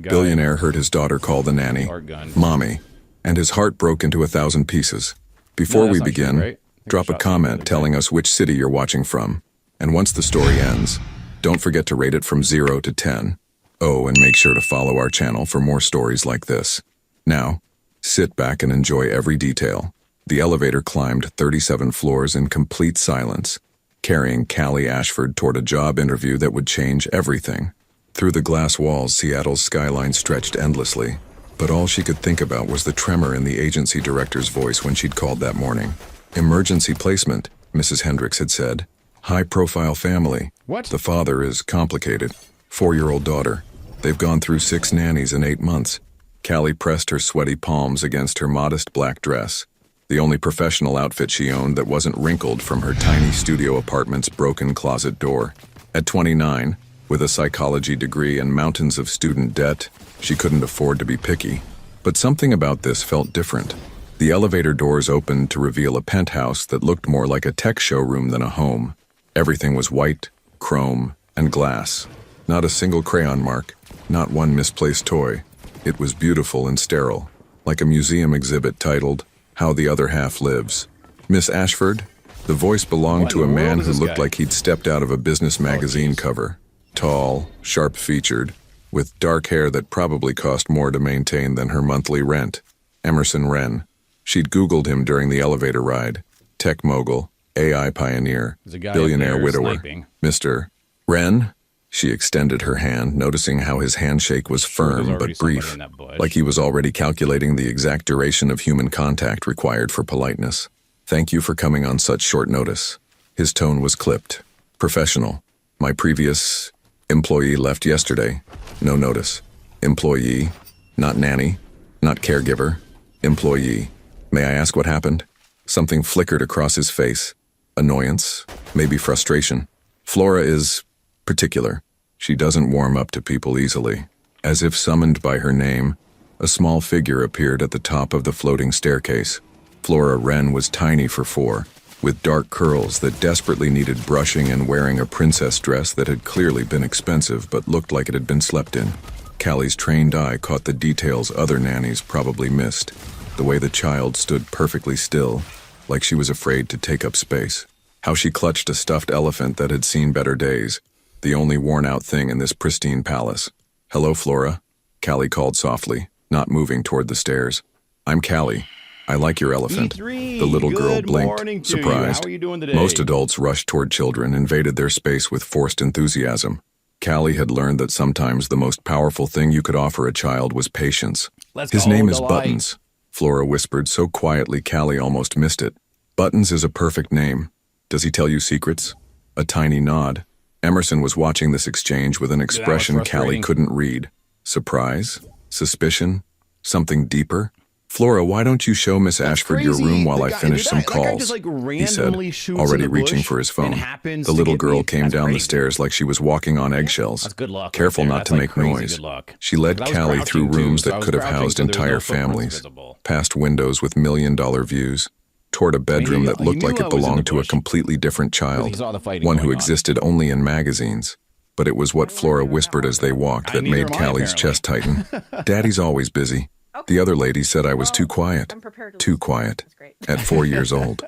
Billionaire heard his daughter call the nanny Mommy, and his heart broke into 1,000 pieces. Before we begin, drop a comment telling us which city you're watching from. And once the story ends, don't forget to rate it from 0 to 10. Oh, and make sure to follow our channel for more stories like this. Now, sit back and enjoy every detail. The elevator climbed 37 floors in complete silence, carrying Callie Ashford toward a job interview that would change everything. Through the glass walls, Seattle's skyline stretched endlessly, but all she could think about was the tremor in the agency director's voice when she'd called that morning. Emergency placement, Mrs. Hendricks had said. High-profile family. What? The father is complicated. 4-year-old daughter. They've gone through 6 nannies in 8 months. Callie pressed her sweaty palms against her modest black dress, the only professional outfit she owned that wasn't wrinkled from her tiny studio apartment's broken closet door. At 29, with a psychology degree and mountains of student debt, she couldn't afford to be picky. But something about this felt different. The elevator doors opened to reveal a penthouse that looked more like a tech showroom than a home. Everything was white, chrome, and glass. Not a single crayon mark, not one misplaced toy. It was beautiful and sterile, like a museum exhibit titled, How the Other Half Lives. Miss Ashford? The voice belonged to a man who looked like he'd stepped out of a business magazine cover. Tall, sharp-featured, with dark hair that probably cost more to maintain than her monthly rent. Emerson Wren. She'd Googled him during the elevator ride. Tech mogul, AI pioneer, billionaire widower. Mr. Wren? She extended her hand, noticing how his handshake was firm but brief, like he was already calculating the exact duration of human contact required for politeness. Thank you for coming on such short notice. His tone was clipped. Professional. My previous employee left yesterday. No notice. Employee. Not nanny. Not caregiver. Employee. May I ask what happened? Something flickered across his face. Annoyance. Maybe frustration. Flora is particular. She doesn't warm up to people easily. As if summoned by her name, a small figure appeared at the top of the floating staircase. Flora Wren was tiny for 4, with dark curls that desperately needed brushing and wearing a princess dress that had clearly been expensive but looked like it had been slept in. Callie's trained eye caught the details other nannies probably missed. The way the child stood perfectly still, like she was afraid to take up space. How she clutched a stuffed elephant that had seen better days. The only worn-out thing in this pristine palace. Hello, Flora, Callie called softly, not moving toward the stairs. I'm Callie. I like your elephant. The little girl blinked, surprised. Most adults rushed toward children, invaded their space with forced enthusiasm. Callie had learned that sometimes the most powerful thing you could offer a child was patience. His name is Buttons, Flora whispered so quietly Callie almost missed it. Buttons is a perfect name. Does he tell you secrets? A tiny nod. Emerson was watching this exchange with an expression Callie couldn't read. Surprise? Suspicion? Something deeper? Flora, why don't you show Miss Ashford your room while I finish some calls? He said, already reaching for his phone. The little girl came down the stairs like she was walking on eggshells, careful not to make noise. She led Callie through rooms that could have housed entire families, past windows with million-dollar views, toward a bedroom that looked like it belonged to a completely different child, one who existed only in magazines. But it was what Flora whispered as they walked that made Callie's chest tighten. Daddy's always busy. The other lady said I was too quiet. Too quiet. At 4 years old.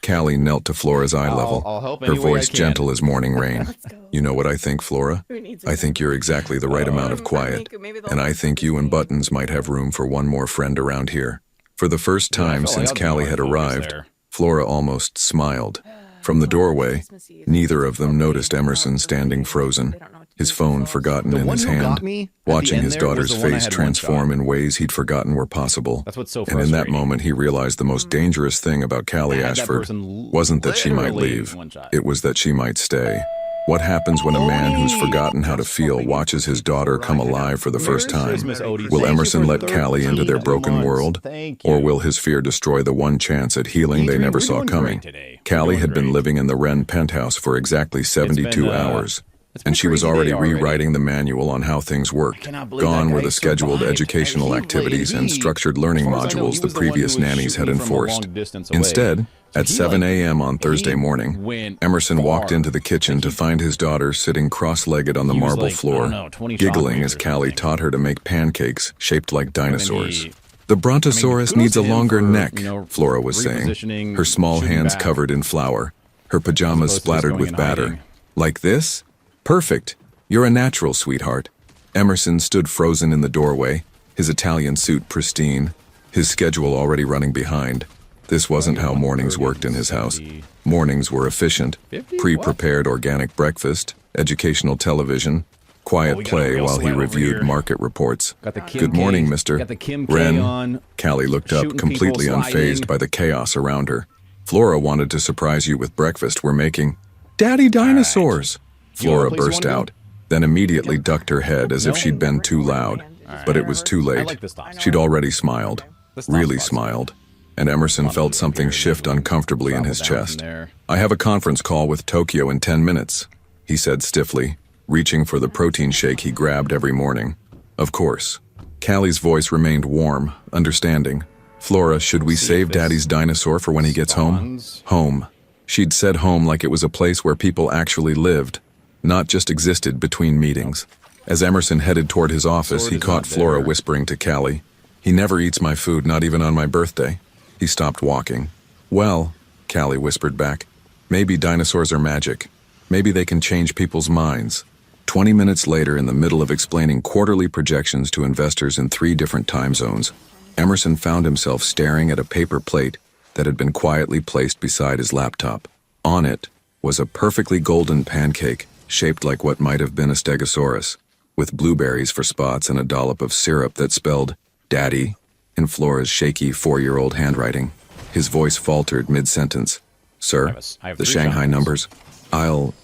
Callie knelt to Flora's eye level, her voice gentle as morning rain. You know what I think, Flora? I think you're exactly the right amount of quiet. And I think you and Buttons might have room for one more friend around here. For the first time since Callie had arrived, Flora almost smiled. From the doorway, neither of them noticed Emerson standing frozen, his phone forgotten in his hand, watching his daughter's face transform in ways he'd forgotten were possible. And in that moment he realized the most dangerous thing about Callie Ashford wasn't that she might leave, it was that she might stay. What happens when a man who's forgotten how to feel watches his daughter come alive for the first time? Will Emerson let Callie into their broken world? Or will his fear destroy the one chance at healing they never saw coming? Callie had been living in the Wren penthouse for exactly 72 hours. and she was already rewriting the manual on how things worked. Gone were the scheduled educational activities and structured learning modules the previous nannies had enforced. Instead, at 7 a.m. on Thursday morning, Emerson walked into the kitchen to find his daughter sitting cross-legged on the marble floor, giggling as Callie taught her to make pancakes shaped like dinosaurs. The Brontosaurus needs a longer neck, Flora was saying, her small hands covered in flour, her pajamas splattered with batter. Like this? Perfect. You're a natural, sweetheart. Emerson stood frozen in the doorway, his Italian suit pristine, his schedule already running behind. This wasn't how mornings worked in his house. Mornings were efficient, pre-prepared organic breakfast, educational television, quiet play while he reviewed market reports. Good morning, Mr. Wren. Callie looked up, completely unfazed by the chaos around her. Flora wanted to surprise you with breakfast we're making. Daddy dinosaurs! Flora burst out, then immediately ducked her head as if she'd been too loud. But it was too late. She'd already smiled, really smiled, and Emerson felt something shift uncomfortably in his chest. I have a conference call with Tokyo in 10 minutes, he said stiffly, reaching for the protein shake he grabbed every morning. Of course. Callie's voice remained warm, understanding. Flora, should we save Daddy's dinosaur for when he gets home? Home. She'd said home like it was a place where people actually lived, not just existed between meetings. As Emerson headed toward his office, he caught Flora whispering to Callie, "He never eats my food, not even on my birthday." He stopped walking. Well, Callie whispered back, maybe dinosaurs are magic. Maybe they can change people's minds. 20 minutes later, in the middle of explaining quarterly projections to investors in 3 different time zones, Emerson found himself staring at a paper plate that had been quietly placed beside his laptop. On it was a perfectly golden pancake shaped like what might have been a stegosaurus, with blueberries for spots and a dollop of syrup that spelled Daddy in Flora's shaky 4-year-old handwriting. His voice faltered mid-sentence. Sir, the Shanghai numbers. I'll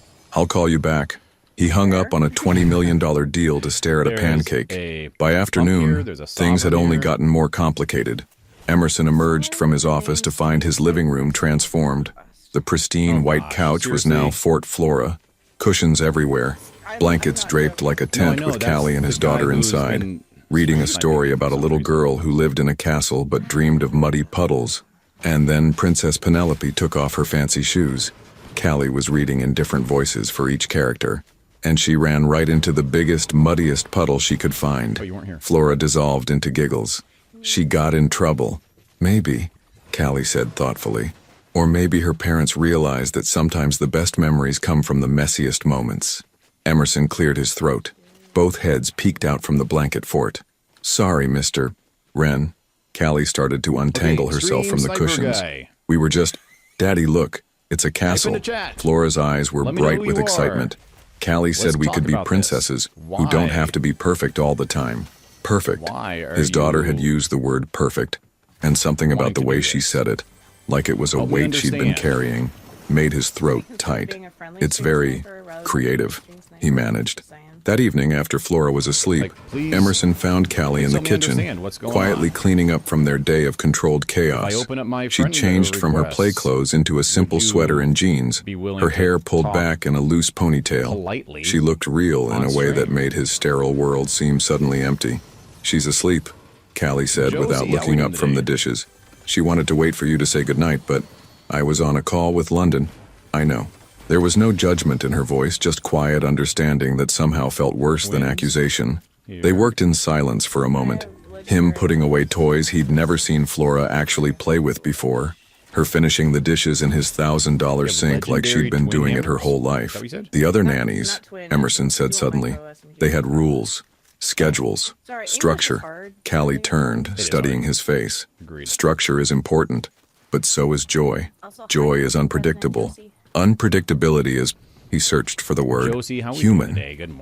call you back. He hung up on a $20 million deal to stare at a pancake. By afternoon, things had only gotten more complicated. Emerson emerged from his office to find his living room transformed. The pristine white couch was now Fort Flora, cushions everywhere, blankets draped like a tent with Callie and his daughter inside, reading a story about a little girl who lived in a castle but dreamed of muddy puddles. And then Princess Penelope took off her fancy shoes. Callie was reading in different voices for each character, and she ran right into the biggest, muddiest puddle she could find. Flora dissolved into giggles. She got in trouble. Maybe, Callie said thoughtfully. Or maybe her parents realized that sometimes the best memories come from the messiest moments. Emerson cleared his throat. Both heads peeked out from the blanket fort. Sorry, Mr. Wren. Callie started to untangle herself from the cushions. We were just... Daddy, look. It's a castle. Flora's eyes were bright with excitement. Callie said we could be princesses who don't have to be perfect all the time. Perfect. His daughter had used the word perfect, and something about the way she said it, like it was a weight she'd been carrying, made his throat tight. It's very creative, he managed. That evening, after Flora was asleep, Emerson found Callie in the kitchen, quietly cleaning up from their day of controlled chaos. She'd changed from her play clothes into a simple sweater and jeans, her hair pulled back in a loose ponytail. She looked real in a way that made his sterile world seem suddenly empty. She's asleep, Callie said without looking up from the dishes. She wanted to wait for you to say goodnight, but I was on a call with London. I know. There was no judgment in her voice, just quiet understanding that somehow felt worse than accusation. They worked in silence for a moment, him putting away toys he'd never seen Flora actually play with before, her finishing the dishes in his $1,000 sink like she'd been doing it her whole life. The other nannies, Emerson said suddenly, they had rules, schedules, structure. Callie turned, studying his face. Structure is important, but so is joy. Joy is unpredictable. Unpredictability is, he searched for the word, human.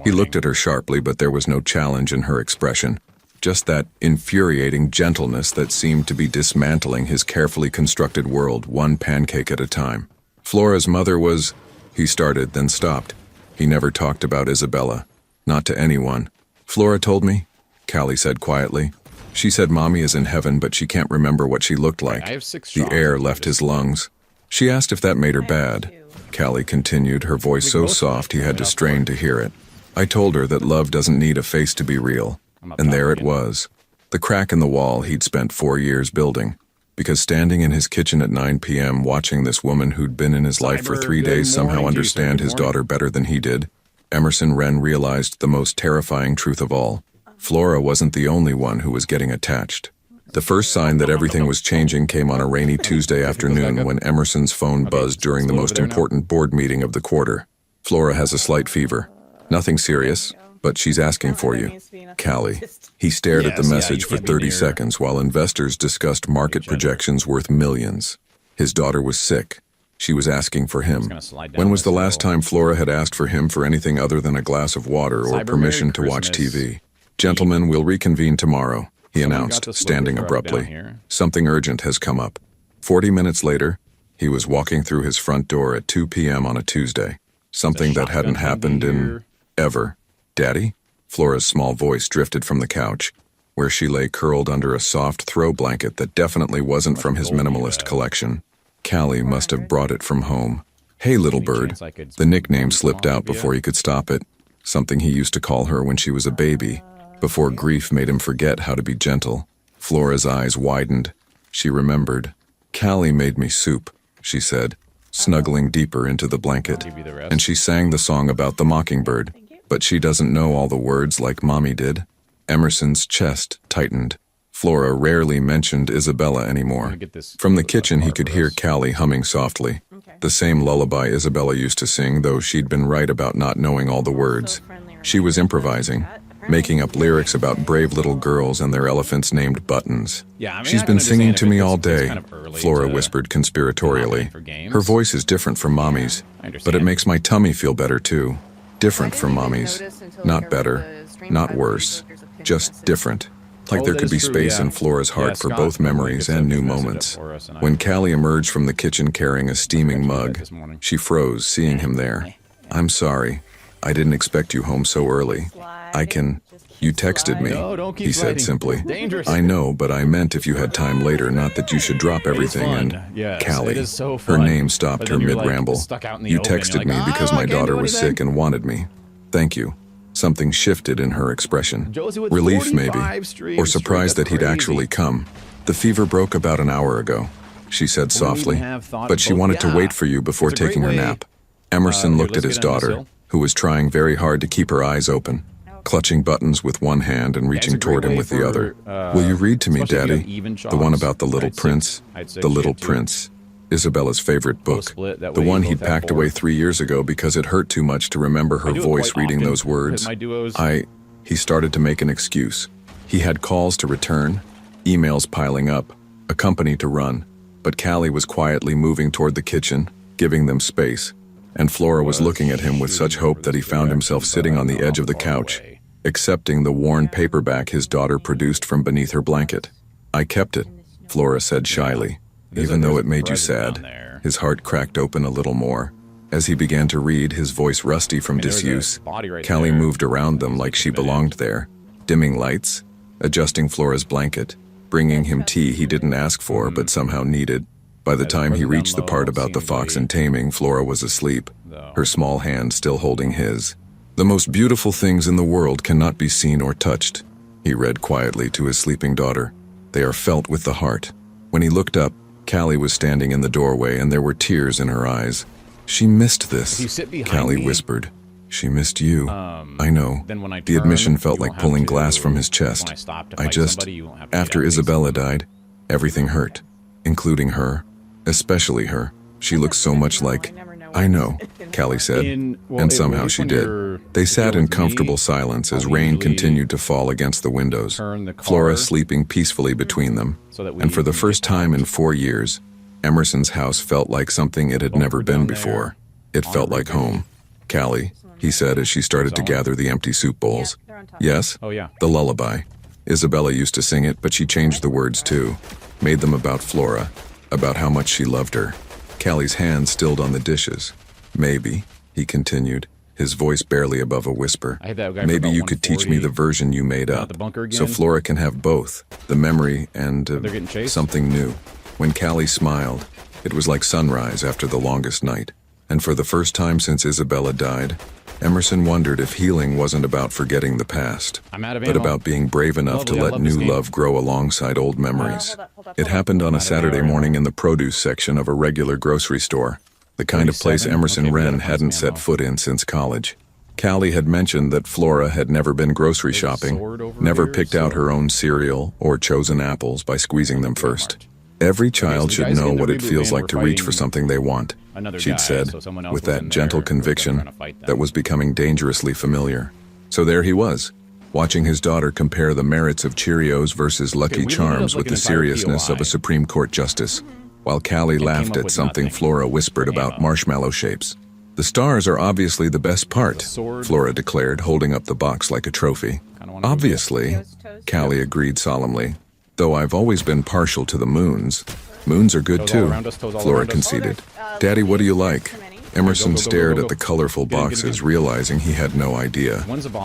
He looked at her sharply, but there was no challenge in her expression. Just that infuriating gentleness that seemed to be dismantling his carefully constructed world, one pancake at a time. Flora's mother was, he started, then stopped. He never talked about Isabella. Not to anyone. Flora told me, Callie said quietly. She said Mommy is in heaven, but she can't remember what she looked like. The air left his lungs. She asked if that made her bad. Callie continued, her voice so soft he had to strain to hear it. I told her that love doesn't need a face to be real. And there it was. The crack in the wall he'd spent 4 years building. Because standing in his kitchen at 9 p.m. watching this woman who'd been in his life for 3 days somehow understand his daughter better than he did, Emerson Wren realized the most terrifying truth of all. Flora wasn't the only one who was getting attached. The first sign that everything was changing came on a rainy Tuesday afternoon when Emerson's phone buzzed during the most important board meeting of the quarter. Flora has a slight fever. Nothing serious, but she's asking for you. Callie. He stared at the message for 30 seconds while investors discussed market projections worth millions. His daughter was sick. She was asking for him. When was the last time Flora had asked for him for anything other than a glass of water or permission to watch TV? Gentlemen, we'll reconvene tomorrow, he announced, standing abruptly. Something urgent has come up. 40 minutes later, he was walking through his front door at 2 p.m. on a Tuesday. Something that hadn't happened in ever. Daddy? Flora's small voice drifted from the couch, where she lay curled under a soft throw blanket that definitely wasn't from his minimalist collection. Callie must have brought it from home. Hey, little bird. The nickname slipped out before he could stop it, something he used to call her when she was a baby, before grief made him forget how to be gentle. Flora's eyes widened. She remembered. Callie made me soup, she said, snuggling deeper into the blanket. And she sang the song about the mockingbird. But she doesn't know all the words like Mommy did. Emerson's chest tightened. Flora rarely mentioned Isabella anymore. From the kitchen he could hear Callie humming softly. The same lullaby Isabella used to sing, though she'd been right about not knowing all the words. She was improvising, making up lyrics about brave little girls and their elephants named Buttons. She's been singing to me all day, Flora whispered conspiratorially. Her voice is different from Mommy's, but it makes my tummy feel better too. Different from Mommy's. Not better, not worse, just different. Like there could be space in Flora's heart for both memories and new moments. When Callie emerged from the kitchen carrying a steaming mug, she froze, seeing him there. I'm sorry. I didn't expect you home so early. You texted me, he said simply. I know, but I meant if you had time later, not that you should drop everything and... Callie. Her name stopped her mid-ramble. You texted me because my daughter was sick and wanted me. Thank you. Something shifted in her expression. Relief, maybe, or surprise that he'd actually come. The fever broke about an hour ago, she said softly, but she wanted to wait for you before taking her nap. Emerson looked at his daughter, who was trying very hard to keep her eyes open, clutching Buttons with one hand and reaching toward him with the other. Will you read to me, Daddy? The one about the little prince? The Little Prince. Isabella's favorite book. The one he'd packed away 3 years ago because it hurt too much to remember her voice reading those words. He started to make an excuse. He had calls to return, emails piling up, a company to run. But Callie was quietly moving toward the kitchen, giving them space. And Flora was looking at him with such hope that he found himself sitting on the edge of the couch, accepting the worn paperback his daughter produced from beneath her blanket. I kept it, Flora said shyly, even though it made you sad. His heart cracked open a little more. As he began to read, his voice rusty from disuse, Callie moved around them like she belonged there, dimming lights, adjusting Flora's blanket, bringing him tea he didn't ask for but somehow needed. By the time he reached the part about the fox and taming, Flora was asleep, her small hand still holding his. The most beautiful things in the world cannot be seen or touched, he read quietly to his sleeping daughter. They are felt with the heart. When he looked up, Callie was standing in the doorway and there were tears in her eyes. She missed this, Callie whispered. She missed you. I know. The admission felt like pulling glass from his chest. After Isabella died, everything hurt, including her, especially her. She looks so much like... I know, Callie said, and somehow she did. They sat in comfortable silence as rain continued to fall against the windows, Flora sleeping peacefully between them. And for the first time in 4 years, Emerson's house felt like something it had never been before. It felt like home. Callie, he said as she started to gather the empty soup bowls. Yes? The lullaby. Isabella used to sing it, but she changed the words too. Made them about Flora, about how much she loved her. Callie's hand stilled on the dishes. Maybe, he continued, his voice barely above a whisper. Maybe you could teach me the version you made up, so Flora can have both, the memory and something new. When Callie smiled, it was like sunrise after the longest night. And for the first time since Isabella died, Emerson wondered if healing wasn't about forgetting the past, but about being brave enough to let new love grow alongside old memories. It happened on a Saturday morning in the produce section of a regular grocery store, the kind of place Emerson Wren hadn't set foot in since college. Callie had mentioned that Flora had never been grocery shopping, never picked out her own cereal or chosen apples by squeezing them first. Every child should know what it feels like to reach for something they want, she'd said, with that gentle conviction that was becoming dangerously familiar. So there he was, watching his daughter compare the merits of Cheerios versus Lucky Charms with the seriousness of a Supreme Court justice, while Callie laughed at something Flora whispered about marshmallow shapes. "The stars are obviously the best part," Flora declared, holding up the box like a trophy. "Obviously," Callie agreed solemnly, "though I've always been partial to the moons. Moons are good too," Flora conceded. "Daddy, what do you like?" Emerson stared at the colorful boxes, realizing he had no idea.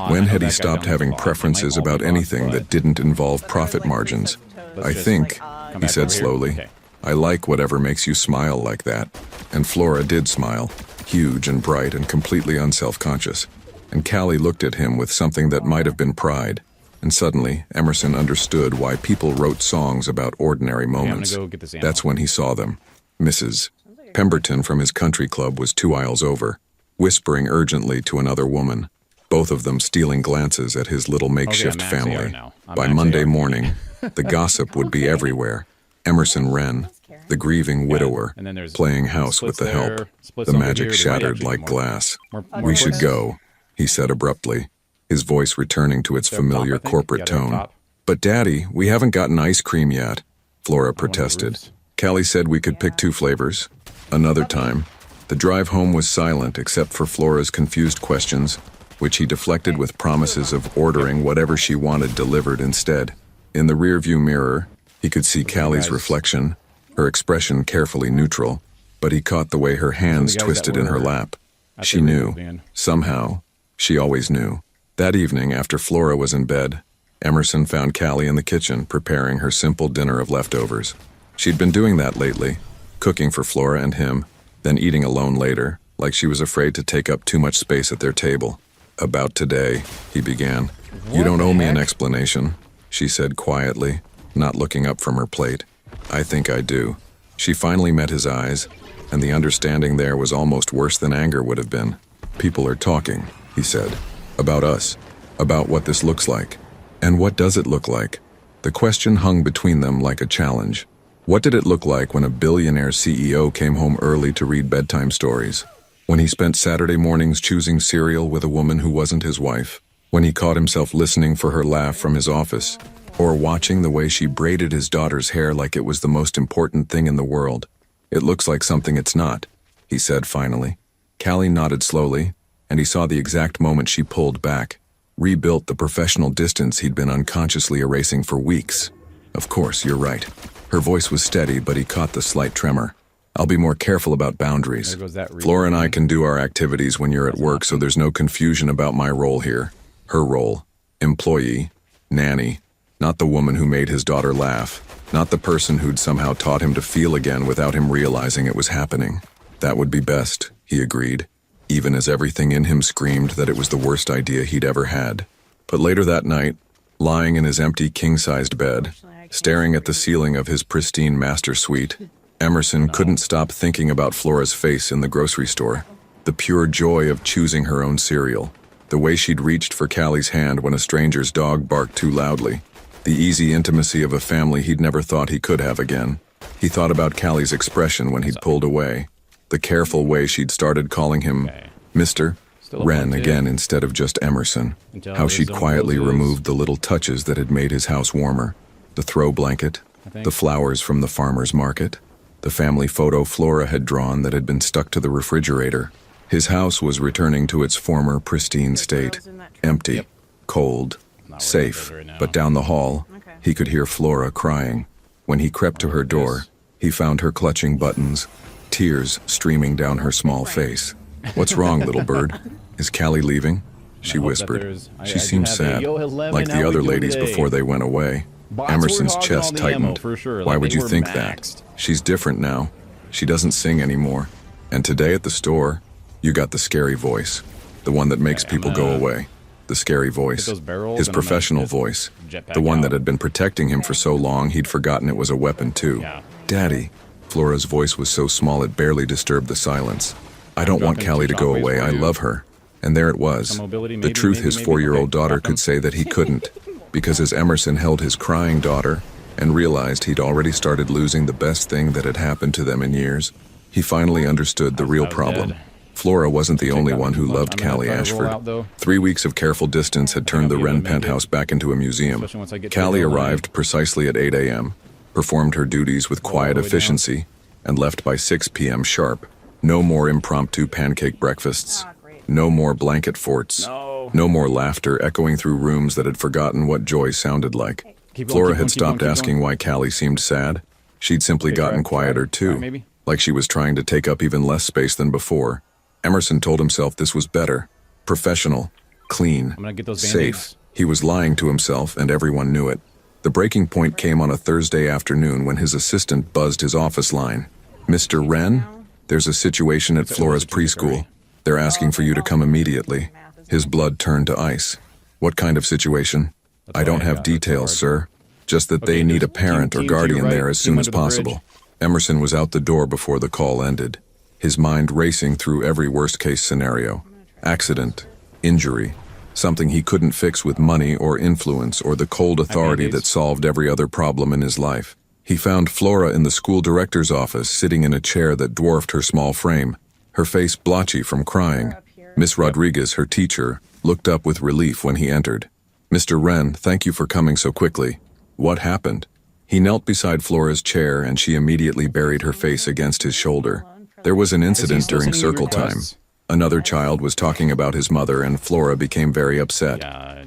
When had he stopped having preferences about anything that didn't involve profit margins? "I think," he said slowly, "I like whatever makes you smile like that." And Flora did smile, huge and bright and completely unself-conscious. And Callie looked at him with something that might have been pride. And suddenly, Emerson understood why people wrote songs about ordinary moments. That's when he saw them. Mrs. Pemberton from his country club was 2 aisles over, whispering urgently to another woman, both of them stealing glances at his little makeshift family. By Monday morning, the gossip would be everywhere. Emerson Wren, the grieving widower, playing house with the help. The magic shattered like glass. "We should go," he said abruptly, his voice returning to its familiar corporate tone. "But Daddy, we haven't gotten ice cream yet," Flora protested. Callie said we could pick 2 flavors. Another time, the drive home was silent except for Flora's confused questions, which he deflected with promises of ordering whatever she wanted delivered instead. In the rearview mirror, he could see Callie's reflection, her expression carefully neutral, but he caught the way her hands twisted in her lap. She knew. Somehow, she always knew. That evening, after Flora was in bed, Emerson found Callie in the kitchen preparing her simple dinner of leftovers. She'd been doing that lately, cooking for Flora and him, then eating alone later, like she was afraid to take up too much space at their table. "About today," he began. "You don't owe me an explanation," she said quietly, not looking up from her plate. "I think I do." She finally met his eyes, and the understanding there was almost worse than anger would have been. "People are talking," he said. "About us. About what this looks like. And what does it look like?" The question hung between them like a challenge. What did it look like when a billionaire CEO came home early to read bedtime stories? When he spent Saturday mornings choosing cereal with a woman who wasn't his wife? When he caught himself listening for her laugh from his office? Or watching the way she braided his daughter's hair like it was the most important thing in the world? "It looks like something it's not," he said finally. Callie nodded slowly, and he saw the exact moment she pulled back, rebuilt the professional distance he'd been unconsciously erasing for weeks. "Of course, you're right." Her voice was steady, but he caught the slight tremor. "I'll be more careful about boundaries. Flora and I can do our activities when you're at work, so there's no confusion about my role here." Her role. Employee. Nanny. Not the woman who made his daughter laugh. Not the person who'd somehow taught him to feel again without him realizing it was happening. That would be best, he agreed, even as everything in him screamed that it was the worst idea he'd ever had. But later that night, lying in his empty king-sized bed, staring at the ceiling of his pristine master suite, Emerson couldn't stop thinking about Flora's face in the grocery store. The pure joy of choosing her own cereal. The way she'd reached for Callie's hand when a stranger's dog barked too loudly. The easy intimacy of a family he'd never thought he could have again. He thought about Callie's expression when he'd pulled away. The careful way she'd started calling him Mr. Wren again instead of just Emerson. How she'd quietly removed the little touches that had made his house warmer. The throw blanket, the flowers from the farmer's market, the family photo Flora had drawn that had been stuck to the refrigerator. His house was returning to its former pristine state. Empty, cold, safe. But down the hall, he could hear Flora crying. When he crept to her door, he found her clutching buttons, tears streaming down her small face. "What's wrong, little bird? Is Callie leaving?" she whispered. She seemed sad, like the other ladies before they went away. Emerson's chest tightened. "Why would you think that? She's different now. She doesn't sing anymore." And today at the store, you got the scary voice. The one that makes people go away. The scary voice. His professional voice. The one that had been protecting him for so long he'd forgotten it was a weapon too. Daddy. Flora's voice was so small it barely disturbed the silence. I don't want Callie to go away. I love her. And there it was. The truth his 4-year-old daughter could say that he couldn't. Because as Emerson held his crying daughter and realized he'd already started losing the best thing that had happened to them in years, he finally understood the real problem. Flora wasn't the only one who loved Callie Ashford. 3 weeks of careful distance had turned the Wren penthouse back into a museum. Callie arrived precisely at 8 a.m., performed her duties with quiet efficiency, and left by 6 p.m. sharp. No more impromptu pancake breakfasts. No more blanket forts. No more laughter echoing through rooms that had forgotten what joy sounded like. Flora had stopped asking why Callie seemed sad. She'd simply gotten quieter too, like she was trying to take up even less space than before. Emerson told himself this was better. Professional. Clean. Safe. He was lying to himself, and everyone knew it. The breaking point came on a Thursday afternoon when his assistant buzzed his office line. "Mr. Wren, there's a situation at Flora's preschool. They're asking for you to come immediately." His blood turned to ice. "What kind of situation?" "I don't have details, sir. Just that they need a parent or guardian there as soon as possible." Emerson was out the door before the call ended, his mind racing through every worst-case scenario. Accident, injury, something he couldn't fix with money or influence or the cold authority that solved every other problem in his life. He found Flora in the school director's office, sitting in a chair that dwarfed her small frame, her face blotchy from crying. Miss Rodriguez, her teacher, looked up with relief when he entered. "Mr. Wren, thank you for coming so quickly. What happened?" He knelt beside Flora's chair and she immediately buried her face against his shoulder. There was an incident during circle time. Another child was talking about his mother and Flora became very upset.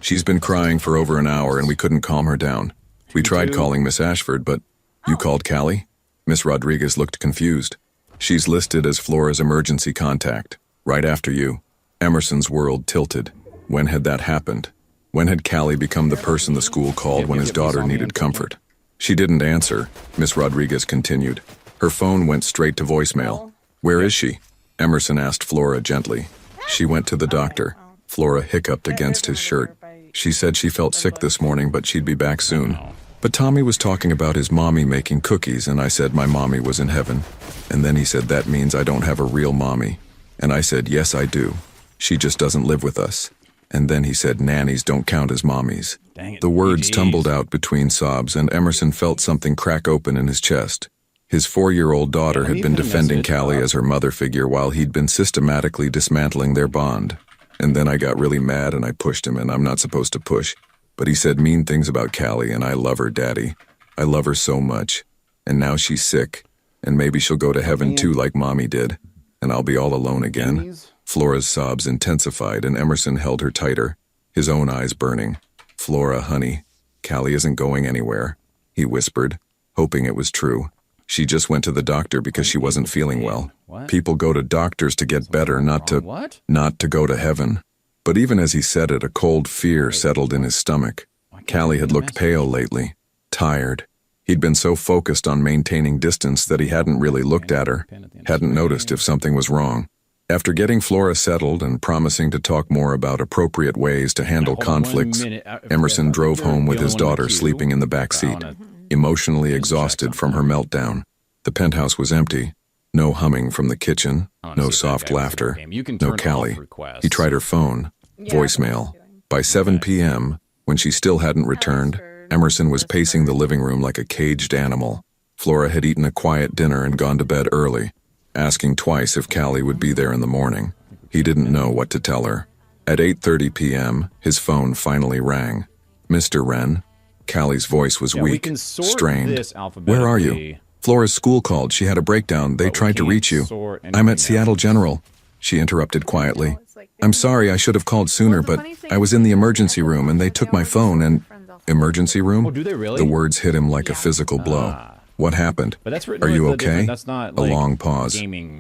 "She's been crying for over an hour and we couldn't calm her down. We tried calling Miss Ashford, but..." "You called Callie?" Miss Rodriguez looked confused. "She's listed as Flora's emergency contact, right after you." Emerson's world tilted. When had that happened? When had Callie become the person the school called when his daughter needed comfort? She didn't answer, Miss Rodriguez continued. Her phone went straight to voicemail. "Where is she?" Emerson asked Flora gently. "She went to the doctor." Flora hiccuped against his shirt. "She said she felt sick this morning, but she'd be back soon. But Tommy was talking about his mommy making cookies, and I said my mommy was in heaven. And then he said that means I don't have a real mommy. And I said, yes, I do. She just doesn't live with us. And then he said nannies don't count as mommies." The words tumbled out between sobs, and Emerson felt something crack open in his chest. His 4-year-old daughter had been defending Callie as her mother figure while he'd been systematically dismantling their bond. And then I got really mad and I pushed him, and I'm not supposed to push. But he said mean things about Callie, and I love her, Daddy. I love her so much. And now she's sick, and maybe she'll go to heaven too like Mommy did. And I'll be all alone again. Flora's sobs intensified, and Emerson held her tighter, his own eyes burning. "Flora, honey, Callie isn't going anywhere," he whispered, hoping it was true. "She just went to the doctor because she wasn't feeling well. People go to doctors to get better, not to go to heaven." But even as he said it, a cold fear settled in his stomach. Callie had looked pale lately, tired. He'd been so focused on maintaining distance that he hadn't really looked at her, hadn't noticed if something was wrong. After getting Flora settled and promising to talk more about appropriate ways to handle conflicts, Emerson drove home with his daughter sleeping in the back seat, emotionally exhausted from her meltdown. The penthouse was empty. No humming from the kitchen, no soft laughter, no Callie. He tried her phone, voicemail. By 7 p.m., when she still hadn't returned, Emerson was pacing the living room like a caged animal. Flora had eaten a quiet dinner and gone to bed early, asking twice if Callie would be there in the morning. He didn't know what to tell her. At 8:30 p.m., his phone finally rang. "Mr. Wren?" Callie's voice was weak, strained. "Where are you?" "Flora's school called. She had a breakdown. They tried to reach you." "I'm at Seattle General," she interrupted quietly. "I'm sorry, I should have called sooner, but I was in the emergency room and they took my phone and..." "Emergency room?" The words hit him like a physical blow. "What happened? Are you okay?" A long pause.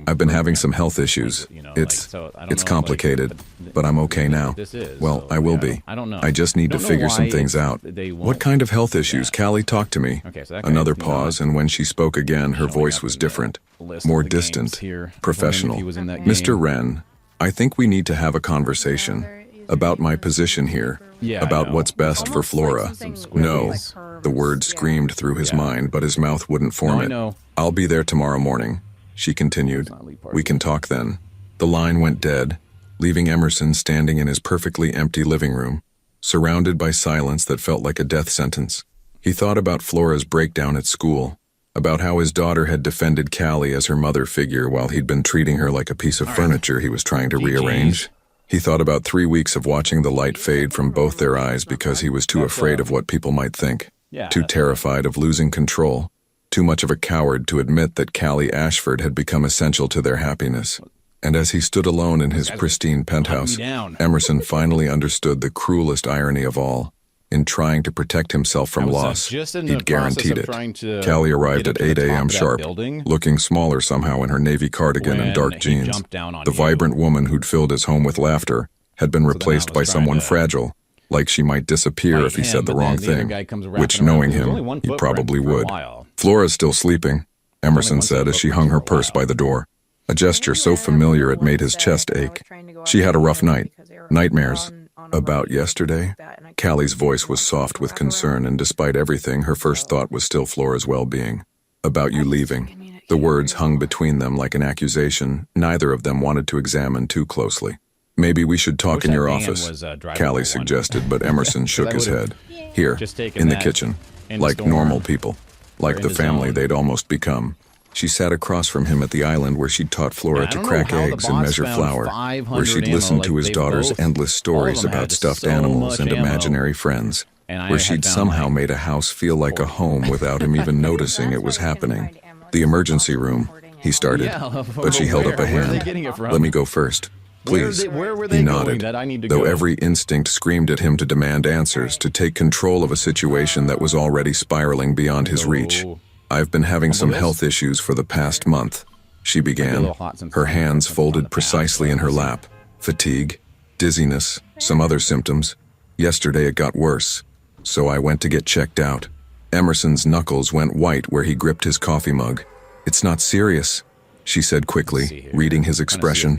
"I've been having some health issues. It's complicated, but I'm okay now." "Well, I will be. I just need to figure some things out." "What kind of health issues?" "Callie, talk to me." Another pause, and when she spoke again, her voice was different. more distant, professional. Mr. Wren, I think we need to have a conversation about my position here, about what's best for Flora. No, the word screamed through his mind, but his mouth wouldn't form it. I'll be there tomorrow morning, she continued. We can talk then. The line went dead, leaving Emerson standing in his perfectly empty living room, surrounded by silence that felt like a death sentence. He thought about Flora's breakdown at school, about how his daughter had defended Callie as her mother figure while he'd been treating her like a piece of furniture he was trying to rearrange. He thought about 3 weeks of watching the light fade from both their eyes because he was too afraid of what people might think, too terrified of losing control, too much of a coward to admit that Callie Ashford had become essential to their happiness. And as he stood alone in his pristine penthouse, Emerson finally understood the cruelest irony of all. In trying to protect himself from loss, he'd guaranteed it. Callie arrived at 8 a.m. sharp, looking smaller somehow in her navy cardigan and dark jeans. The vibrant woman who'd filled his home with laughter had been replaced by someone fragile, like she might disappear if he said the wrong thing, which, knowing him, he probably would. Flora's still sleeping, Emerson said as she hung her purse by the door, a gesture so familiar it made his chest ache. She had a rough night. Nightmares. About yesterday? Callie's voice was soft with concern, and despite everything, her first thought was still Flora's well-being. About you leaving. The words hung between them like an accusation neither of them wanted to examine too closely. Maybe we should talk in your office, Callie suggested, but Emerson shook his head. Here, in the kitchen, like normal people, like the family they'd almost become. She sat across from him at the island where she'd taught Flora to crack eggs and measure flour, where she'd listened to his daughter's endless stories about stuffed animals and imaginary friends, where she'd somehow made a house feel like a home without him even noticing it was happening. The emergency room, he started, but she held up a hand. Let me go first. Please. He nodded, though every instinct screamed at him to demand answers, to take control of a situation that was already spiraling beyond his reach. I've been having some health issues for the past month, she began, her hands folded precisely in her lap. Fatigue, dizziness, some other symptoms. Yesterday it got worse, so I went to get checked out. Emerson's knuckles went white where he gripped his coffee mug. It's not serious, she said quickly, reading his expression.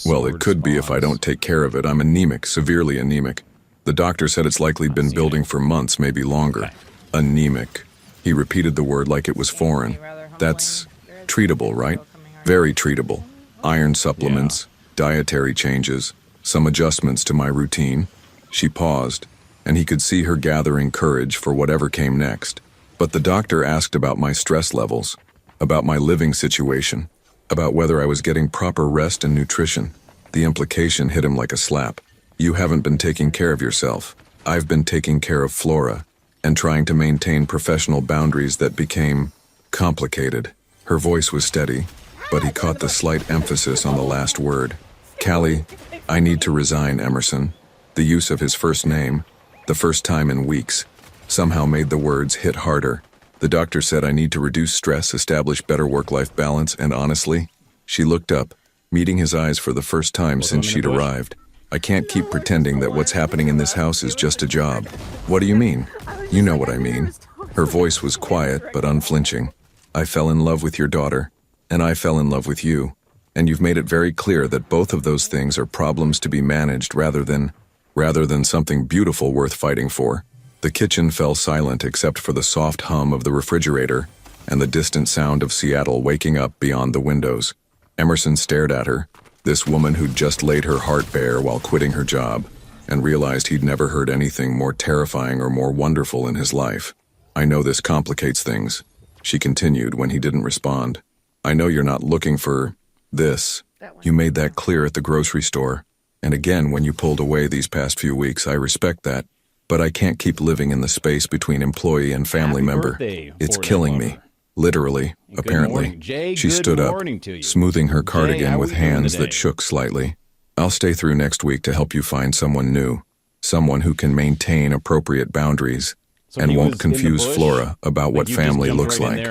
Well, it could be if I don't take care of it. I'm anemic, severely anemic. The doctor said it's likely been building for months, maybe longer. Anemic. He repeated the word like it was foreign. That's treatable, right? Very treatable. Iron supplements, dietary changes, some adjustments to my routine. She paused, and he could see her gathering courage for whatever came next. But the doctor asked about my stress levels, about my living situation, about whether I was getting proper rest and nutrition. The implication hit him like a slap. You haven't been taking care of yourself. I've been taking care of Flora, and trying to maintain professional boundaries that became complicated. Her voice was steady, but he caught the slight emphasis on the last word. Callie, I need to resign, Emerson. The use of his first name, the first time in weeks, somehow made the words hit harder. The doctor said I need to reduce stress, establish better work-life balance, and honestly, she looked up, meeting his eyes for the first time since she'd arrived. I can't keep pretending that what's happening in this house is just a job. What do you mean? You know what I mean. Her voice was quiet but unflinching. I fell in love with your daughter, and I fell in love with you. And you've made it very clear that both of those things are problems to be managed rather than something beautiful worth fighting for. The kitchen fell silent except for the soft hum of the refrigerator and the distant sound of Seattle waking up beyond the windows. Emerson stared at her, this woman who'd just laid her heart bare while quitting her job, and realized he'd never heard anything more terrifying or more wonderful in his life. I know this complicates things, she continued when he didn't respond. I know you're not looking for this. You made that clear at the grocery store, and again when you pulled away these past few weeks. I respect that, but I can't keep living in the space between employee and family member. It's killing me. Literally, apparently. She stood up, smoothing her cardigan with hands that shook slightly. I'll stay through next week to help you find someone new, someone who can maintain appropriate boundaries and won't confuse Flora about what family looks like.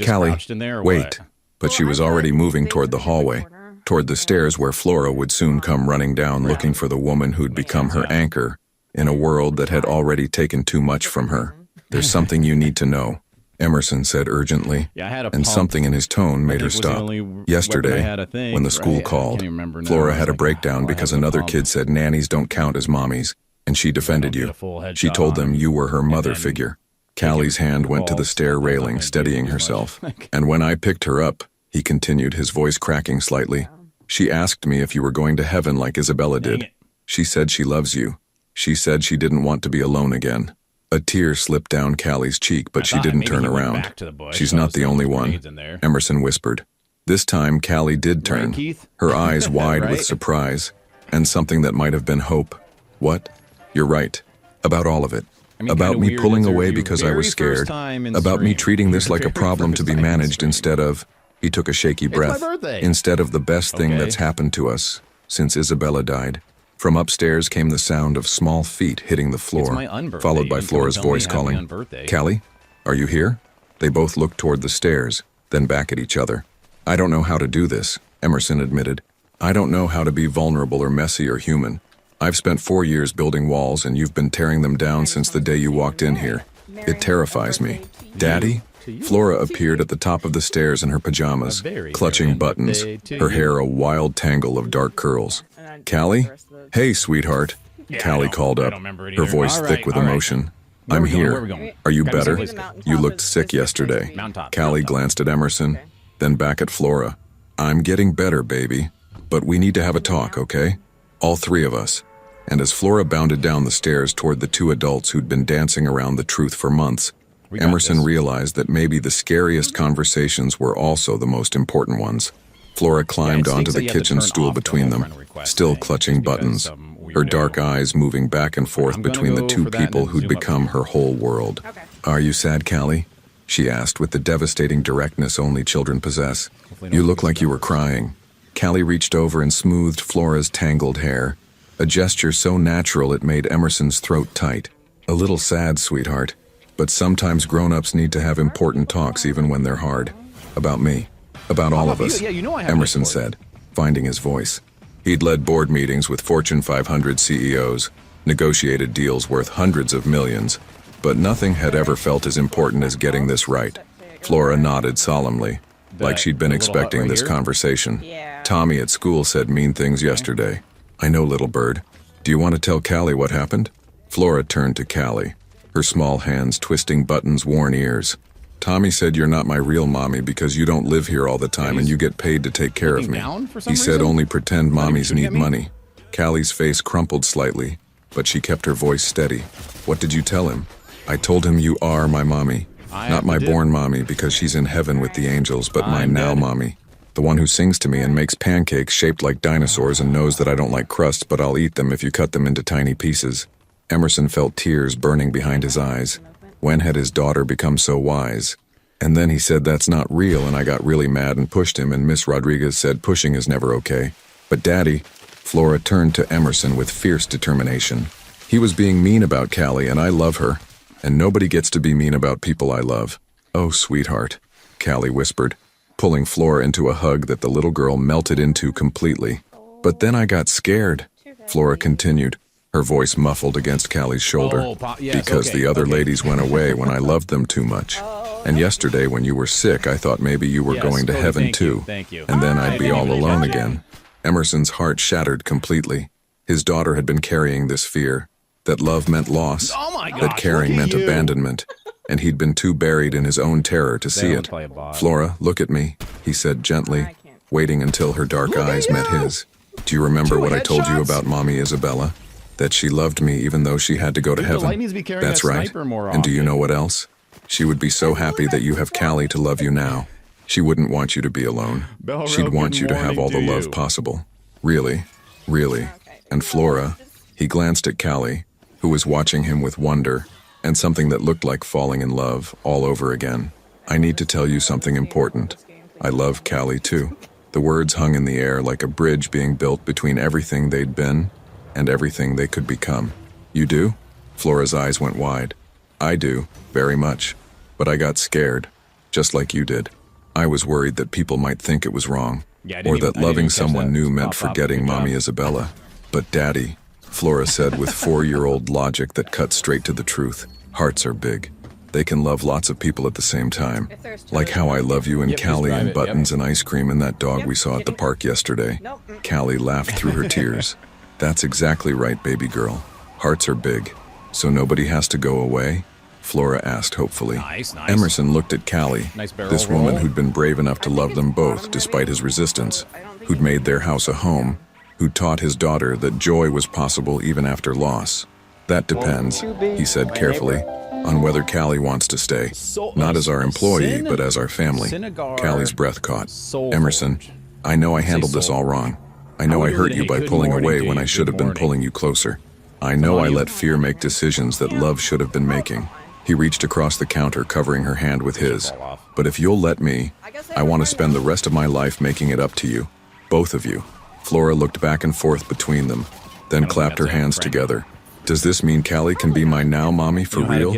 Callie, wait. But she was already moving toward the hallway, toward the stairs where Flora would soon come running down looking for the woman who'd become her anchor in a world that had already taken too much from her. There's something you need to know. Emerson said urgently, Yeah, I had a and pump. something in his tone made her was the stop. only weapon I Yesterday, had, I think, when the school right? I called, can't even remember now. Flora I was had a like, breakdown oh, I because have the another pump. kid said nannies don't count as mommies, and she defended get you. a full headshot She told them on him, you were her and mother then figure. take him Callie's hand went to the balls. stair That's not railing, gonna steadying do much. herself. And when I picked her up, he continued, his voice cracking slightly. She asked me if you were going to heaven like Isabella Dang did. it. She said she loves you. She said she didn't want to be alone again. A tear slipped down Callie's cheek, but she didn't turn around. She's not the only one, Emerson whispered. This time, Callie did turn, Keith? her eyes wide Right? with surprise, and something that might have been hope. What? You're right. About all of it. About kinda me weird pulling is your away because I very was first scared. time in About me Scream. treating this Your like a very problem first to be time in managed Scream. instead of, he took a shaky breath, my birthday. instead of the best thing Okay. that's happened to us since Isabella died. From upstairs came the sound of small feet hitting the floor, my unbirthday. followed You by didn't come Flora's and tell me voice happy calling, unbirthday. Callie, are you here? They both looked toward the stairs, then back at each other. I don't know how to do this, Emerson admitted. I don't know how to be vulnerable or messy or human. I've spent 4 years building walls and you've been tearing them down since the day you walked in here. It terrifies me. Daddy? Flora appeared at the top of the stairs in her pajamas, clutching buttons, her hair a wild tangle of dark curls. Callie? Hey, sweetheart. Callie called up, her voice thick with emotion. I'm here. Are you better? You looked sick yesterday. Callie glanced at Emerson, then back at Flora. I'm getting better, baby. But we need to have a talk, okay? All three of us. And as Flora bounded down the stairs toward the two adults who'd been dancing around the truth for months, Emerson realized that maybe the scariest conversations were also the most important ones. Flora climbed onto the kitchen stool between them, still clutching buttons, her dark eyes moving back and forth between the two people who'd become her whole world. Are you sad, Callie? She asked with the devastating directness only children possess. You look like you were crying. Callie reached over and smoothed Flora's tangled hair, a gesture so natural it made Emerson's throat tight. A little sad, sweetheart, but sometimes grown-ups need to have important talks even when they're hard. About me. About all of us, Emerson said, finding his voice. He'd led board meetings with Fortune 500 CEOs, negotiated deals worth hundreds of millions, but nothing had ever felt as important as getting this right. Flora nodded solemnly, like she'd been expecting this conversation. Tommy at school said mean things yesterday. I know, little bird. Do you want to tell Callie what happened? Flora turned to Callie, her small hands twisting Button's worn ears. Tommy said you're not my real mommy because you don't live here all the time and you get paid to take care of me. He said only pretend mommies need money. Callie's face crumpled slightly, but she kept her voice steady. What did you tell him? I told him you are my mommy. Not my born mommy because she's in heaven with the angels, but my now mommy. The one who sings to me and makes pancakes shaped like dinosaurs and knows that I don't like crusts, but I'll eat them if you cut them into tiny pieces. Emerson felt tears burning behind his eyes. When had his daughter become so wise? And then he said that's not real, and I got really mad and pushed him, and Miss Rodriguez said pushing is never okay. But Daddy, Flora turned to Emerson with fierce determination. He was being mean about Callie, and I love her, and nobody gets to be mean about people I love. Oh, sweetheart, Callie whispered, pulling Flora into a hug that the little girl melted into completely. But then I got scared, Flora continued, her voice muffled against Callie's shoulder, because the other ladies went away when I loved them too much. And yesterday when you were sick, I thought maybe you were going to heaven too, and then I'd be all alone again. Emerson's heart shattered completely. His daughter had been carrying this fear, that love meant loss, that caring meant abandonment, and he'd been too buried in his own terror to see it. Flora, look at me, he said gently, waiting until her dark eyes met his. Do you remember what I told you about Mommy Isabella? That she loved me even though she had to go to heaven. That's right. And do you know what else? She would be so happy that you have Callie to love you now. She wouldn't want you to be alone. She'd want you to have all the love possible. Really, really. And Flora, he glanced at Callie, who was watching him with wonder, and something that looked like falling in love all over again. I need to tell you something important. I love Callie too. The words hung in the air like a bridge being built between everything they'd been and everything they could become. You do? Flora's eyes went wide. I do, very much. But I got scared, just like you did. I was worried that people might think it was wrong, or that loving someone new meant forgetting Mommy Isabella. But Daddy, Flora said with 4-year-old logic that cut straight to the truth, hearts are big. They can love lots of people at the same time. Like how I love you and Callie and Buttons and ice cream and that dog we saw at the park yesterday. Callie laughed through her tears. That's exactly right, baby girl. Hearts are big. So nobody has to go away? Flora asked hopefully. Nice. Emerson looked at Callie, this woman who'd been brave enough to love them both despite his resistance, who'd made their house a home, who'd taught his daughter that joy was possible even after loss. That depends, he said carefully, on whether Callie wants to stay. Not as our employee, but as our family. Callie's breath caught. Emerson, I know I handled this all wrong. I know I hurt you by pulling away when I should have been pulling you closer. I know I let fear make decisions that love should have been making. He reached across the counter, covering her hand with his. But if you'll let me, I want to spend the rest of my life making it up to you. Both of you. Flora looked back and forth between them, then clapped her hands together. Does this mean Callie can be my now mommy for real?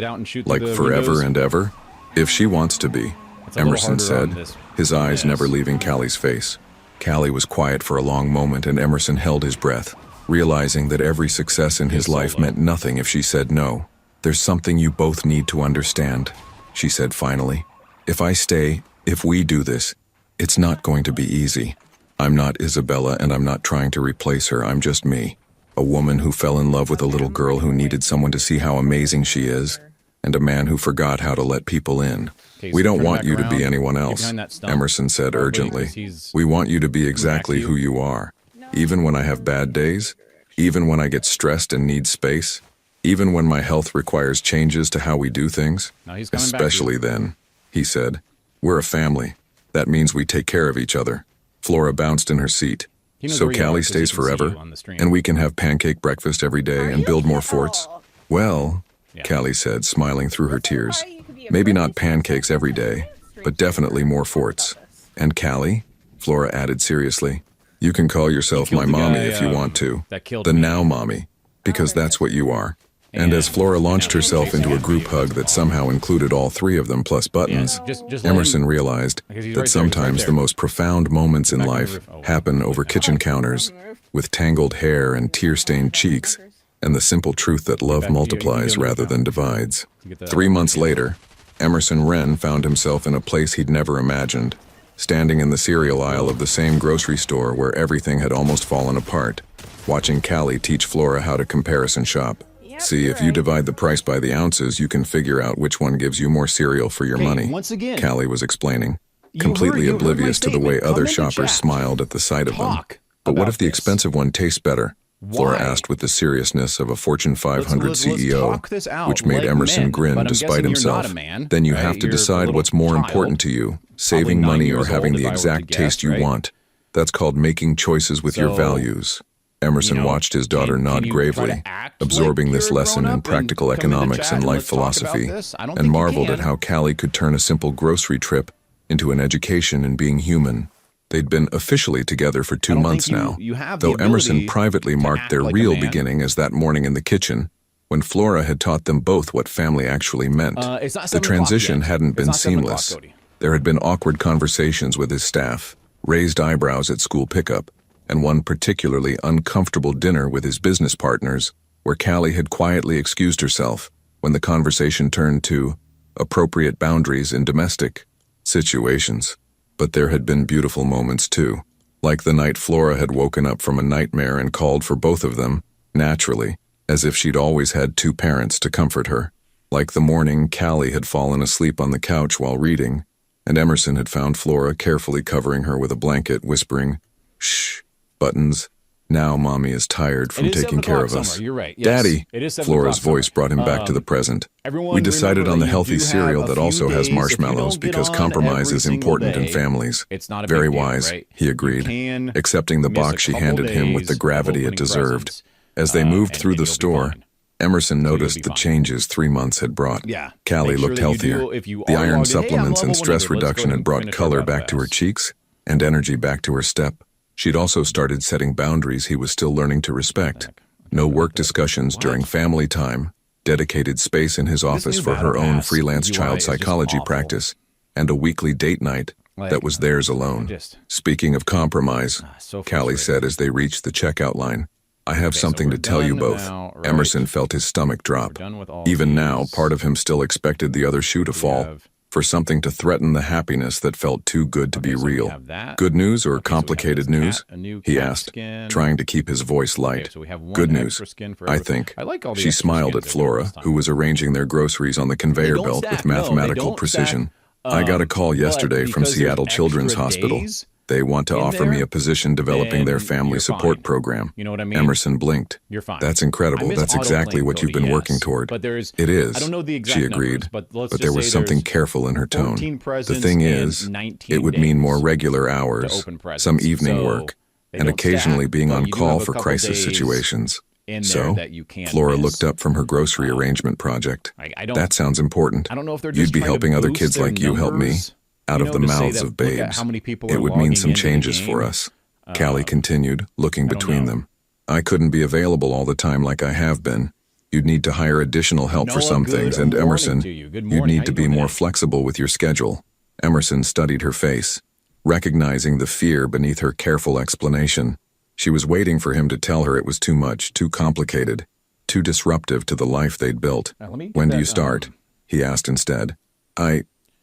Like forever and ever? If she wants to be, Emerson said, his eyes never leaving Callie's face. Callie was quiet for a long moment and Emerson held his breath, realizing that every success in his life meant nothing if she said no. There's something you both need to understand, she said finally. If I stay, if we do this, it's not going to be easy. I'm not Isabella and I'm not trying to replace her, I'm just me. A woman who fell in love with a little girl who needed someone to see how amazing she is, and a man who forgot how to let people in. We don't want you to be anyone else, Emerson said urgently. We want you to be exactly who you are. Even when I have bad days, even when I get stressed and need space, even when my health requires changes to how we do things, especially then, he said. We're a family. That means we take care of each other. Flora bounced in her seat. So Callie stays forever, and we can have pancake breakfast every day and build more forts? Well, Callie said, smiling through her tears. Maybe not pancakes every day, but definitely more forts. And Callie, Flora added seriously, you can call yourself my mommy if you want to. The now mommy, because that's what you are. And as Flora launched herself into a group hug that somehow included all three of them plus Buttons, Emerson realized that sometimes the most profound moments in life happen over kitchen counters, with tangled hair and tear-stained cheeks, and the simple truth that love multiplies rather than divides. 3 months later, Emerson Wren found himself in a place he'd never imagined, standing in the cereal aisle of the same grocery store where everything had almost fallen apart, watching Callie teach Flora how to comparison shop. See, if you divide the price by the ounces, you can figure out which one gives you more cereal for your money, Callie was explaining, completely oblivious to the way other shoppers smiled at the sight of them. But what if the expensive one tastes better? Flora asked with the seriousness of a Fortune 500 CEO, which made Emerson grin despite himself. Then you have to decide what's more important to you, saving money or having the exact taste you want. That's called making choices with your values. Emerson watched his daughter nod gravely, absorbing this lesson in practical economics and life philosophy, and marveled at how Callie could turn a simple grocery trip into an education in being human. They'd been officially together for 2 months now, though Emerson privately marked their real beginning as that morning in the kitchen, when Flora had taught them both what family actually meant. The transition hadn't been seamless. There had been awkward conversations with his staff, raised eyebrows at school pickup, and one particularly uncomfortable dinner with his business partners, where Callie had quietly excused herself when the conversation turned to appropriate boundaries in domestic situations. But there had been beautiful moments too, like the night Flora had woken up from a nightmare and called for both of them, naturally, as if she'd always had two parents to comfort her. Like the morning Callie had fallen asleep on the couch while reading, and Emerson had found Flora carefully covering her with a blanket, whispering, "Shh, Buttons, now Mommy is tired from taking care of us." Daddy, Flora's voice brought him back to the present. We decided on the healthy cereal that also has marshmallows because compromise is important in families. Very wise, he agreed, accepting the box she handed him with the gravity it deserved. As they moved through the store, Emerson noticed the changes 3 months had brought. Callie looked healthier. The iron supplements and stress reduction had brought color back to her cheeks and energy back to her step. She'd also started setting boundaries he was still learning to respect. No work discussions during family time, dedicated space in his office for her own freelance child psychology practice, and a weekly date night that was theirs alone. Speaking of compromise, Callie said as they reached the checkout line, I have Okay, so something we're to tell you done both. now, right? Emerson felt his stomach drop. We're done with all Even now, these. part of him still expected the other shoe to We fall, have- for something to threaten the happiness that felt too good to Okay, be so we real. have that. Good news or Okay, so we have complicated this news? cat- a new He cat asked, skin. trying to keep his voice light. Okay, so we have one Good news, extra skin for I every- think. I like all the She extra smiled skins at they're doing Flora, this time. who was arranging their groceries on the conveyor don't belt stack. with No, they mathematical don't precision. stack. I got a call But yesterday from because there's Seattle Children's extra Hospital. days They want to in offer me there, a position developing their then family you're support fine. program. You know what I mean? Emerson blinked. You're fine. That's I incredible. miss That's exactly autoplane, what you've Cody, been working yes. toward. But there's, It is, I don't know the exact she agreed, numbers, but let's but just there was say something there's careful in her tone. 14 The presents thing and is, 19 it would mean more days regular to hours, open presents. some evening So, work, they and don't occasionally stack, being but on you do call have a for couple crisis days situations. in there So, that you can't Flora miss. looked up from her grocery arrangement project. I don't. That sounds important. I don't know if they're just You'd be trying to helping other boost kids their like you help me, numbers, out you of know, the to say mouths that, of look at babes. how many people It are would mean logging some into the changes for game. us. Callie continued, looking I don't between know. them. I couldn't be available all the time like I have been. You'd need to hire additional help for Noah, some good things, and morning Emerson, to you. Good you'd morning. How need to you be doing more today? flexible with your schedule. Emerson studied her face, recognizing the fear beneath her careful explanation. She was waiting for him to tell her it was too much, too complicated, too disruptive to the life they'd built. Let me get When do that, you start? He asked instead.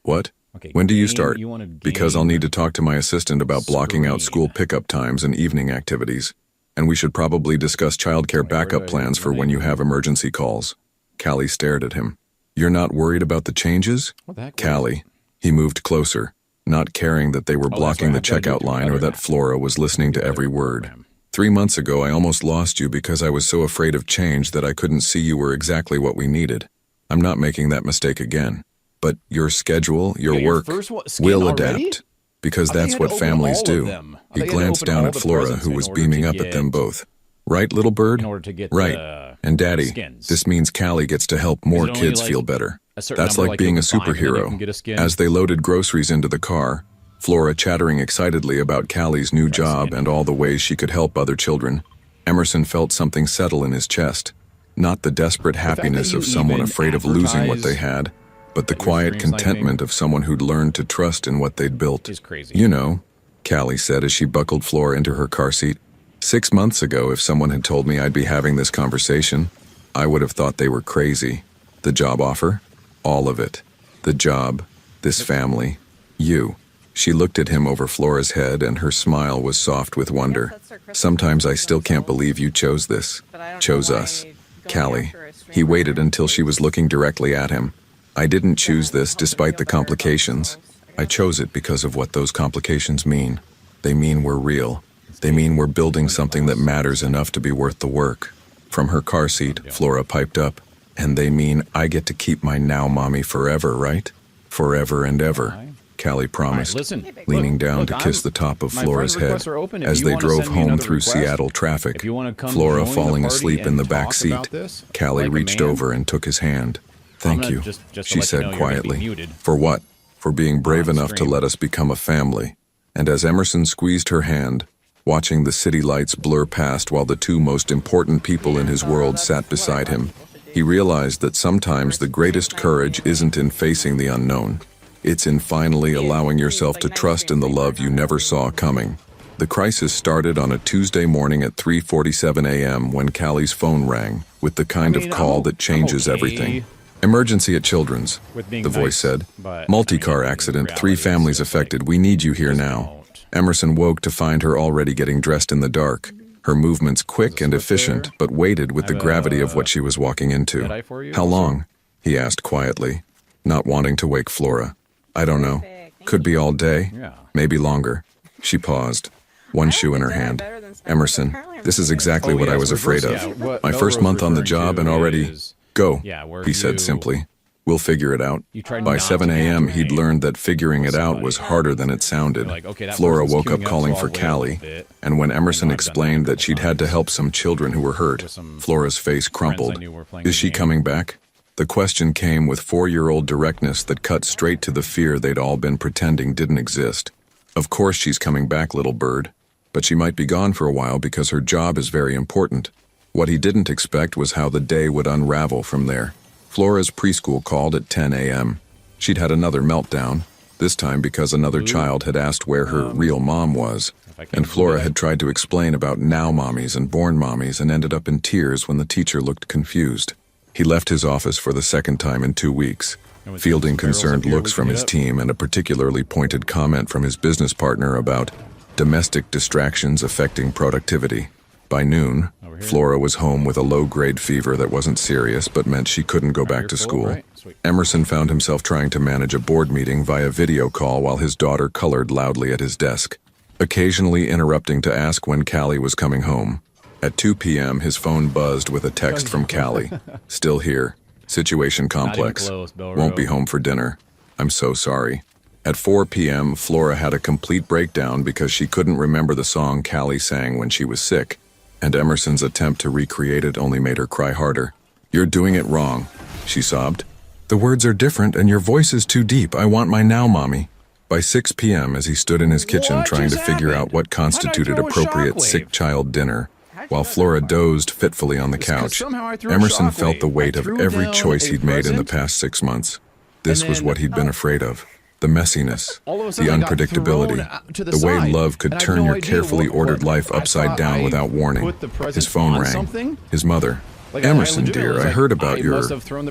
What? Okay, When do you game- start? you wanted Because I'll game need to talk to my assistant about blocking out screen. school pickup times and evening activities. And we should probably discuss childcare where backup do I- plans for when when I- you have emergency calls. Callie stared at him. You're not worried about the changes? What the heck? Callie. He moved closer, not caring that they were that's blocking right, the I've gotta do checkout it to my line or other that app. Flora was listening to every word. 3 months ago, I almost lost you because I was so afraid of change that I couldn't see you were exactly what we needed. I'm not making that mistake again. But your schedule, your got your work, first skin will already? adapt. Because I thought that's you had what to open families all of do. them. I He thought you had to glanced open down all at the Flora, presents who in was order beaming to up at them get- both. Right, little bird? in order to get Right. the And Daddy, skins. this means Callie gets to help more it only kids like feel better. a certain That's number, like like you being a can find, and then you superhero. can get a skin? As they loaded groceries into the car, Flora chattering excitedly about Callie's new job and all the ways she could help other children, Emerson felt something settle in his chest. Not the desperate fact that happiness you of someone even afraid of losing what they advertise had, but the that your quiet stream sniping contentment of someone who'd learned to trust in what they'd built. is crazy. You know, Callie said as she buckled Flora into her car seat. 6 months ago, if someone had told me I'd be having this conversation, I would have thought they were crazy. The job offer? All of it. The job, this family, you. She looked at him over Flora's head, and her smile was soft with wonder. Sometimes I still can't believe you chose this. Chose us. Callie. He waited until she was looking directly at him. I didn't choose this despite the complications. I chose it because of what those complications mean. They mean we're real. They mean we're building something that matters enough to be worth the work. From her car seat, Flora piped up. And they mean I get to keep my now mommy forever, right? Forever and ever, Callie promised, listen, leaning look, down look, to kiss the top of my Flora's friend head requests are open. If as you they wanna drove send me home another through request, Seattle traffic. if you wanna come Flora join the falling party asleep in and the back talk seat. about this, Callie like a reached man, over and took his hand. Thank gonna you, just to she let you said know you're gonna be quietly. muted. For what? For being brave On enough to stream. let us become a family. And as Emerson squeezed her hand, watching the city lights blur past while the two most important people in his world sat beside him, he realized that sometimes the greatest courage isn't in facing the unknown. It's in finally allowing yourself to trust in the love you never saw coming. The crisis started on a Tuesday morning at 3:47 a.m. when Callie's phone rang, with the kind of call that changes okay everything. Emergency at Children's, with being the voice nice, said. but, Multi-car I mean, accident, in 3 reality, families it's like, affected. We need you here just now. don't. Emerson woke to find her already getting dressed in the dark, her movements quick and switch efficient, there? but weighted with the Have gravity a of what she was walking into. Jedi for you How also? long? He asked quietly, not wanting to wake Flora. I don't know. Could be all day, Yeah. maybe longer. She paused, one shoe in her hand. Emerson, this is exactly what I was afraid of. My first month on the job and already... Go, where he said you- simply. We'll figure it out. You tried By not 7 to a.m., he'd communicate learned that figuring it out somebody. was harder than it sounded. You're like, okay, that Flora person's woke up queuing up, calling so for I'll wait a little Callie, bit. and when Emerson I know I've done that explained a that she'd had to help some children who were hurt, some Flora's face crumpled. knew were playing Is the she game. coming back? The question came with 4-year-old directness that cut straight to the fear they'd all been pretending didn't exist. Of course she's coming back, little bird. But she might be gone for a while because her job is very important. What he didn't expect was how the day would unravel from there. Flora's preschool called at 10 a.m. She'd had another meltdown. The this time because another child had asked where her real mom was, and Flora had tried to explain about now mommies and born mommies and ended up in tears when the teacher looked confused. He left his office for the second time in 2 weeks, fielding concerned looks from his team and a particularly pointed comment from his business partner about domestic distractions affecting productivity. By noon, Flora was home with a low-grade fever that wasn't serious but meant she couldn't go back to school. Emerson found himself trying to manage a board meeting via video call while his daughter colored loudly at his desk, occasionally interrupting to ask when Callie was coming home. At 2 p.m., his phone buzzed with a text from Callie. Still here. Situation complex. Won't be home for dinner. I'm so sorry. At 4 p.m., Flora had a complete breakdown because she couldn't remember the song Callie sang when she was sick, and Emerson's attempt to recreate it only made her cry harder. You're doing it wrong, she sobbed. The words are different and your voice is too deep. I want my now, mommy. By 6 p.m., as he stood in his kitchen trying to figure out what constituted appropriate sick child dinner, while Flora dozed fitfully on the couch, Emerson felt the weight of every choice he'd made in the past 6 months. This was what he'd been afraid of. The messiness, the unpredictability, the way love could turn your carefully ordered life upside down without warning. His phone rang. His mother. Emerson, dear, I heard about your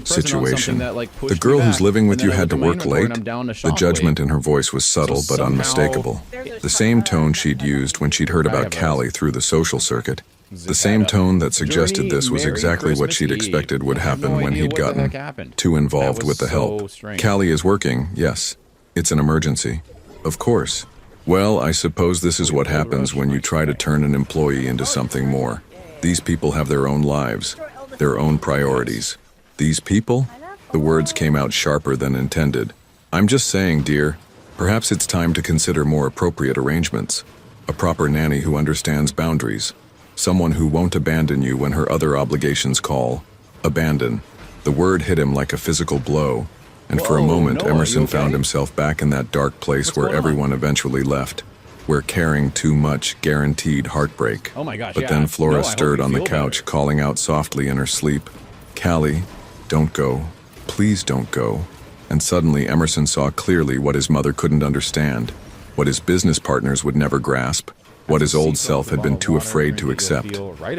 situation. The girl who's living with you had to work late? The judgment in her voice was subtle but unmistakable. The same tone she'd used when she'd heard about Callie through the social circuit. The same tone that suggested this was exactly what she'd expected would happen when he'd gotten too involved with the help. Callie is working, yes. It's an emergency. Of course. Well, I suppose this is what happens when you try to turn an employee into something more. These people have their own lives, their own priorities. These people? The words came out sharper than intended. I'm just saying, dear, perhaps it's time to consider more appropriate arrangements. A proper nanny who understands boundaries. Someone who won't abandon you when her other obligations call. Abandon. The word hit him like a physical blow, and for a moment Emerson found himself back in that dark place where everyone eventually left, where caring too much guaranteed heartbreak. Oh my gosh, but then Flora stirred on the couch, calling out softly in her sleep, Callie, don't go. Please don't go. And suddenly Emerson saw clearly what his mother couldn't understand, what his business partners would never grasp, what his old self had been too afraid to accept.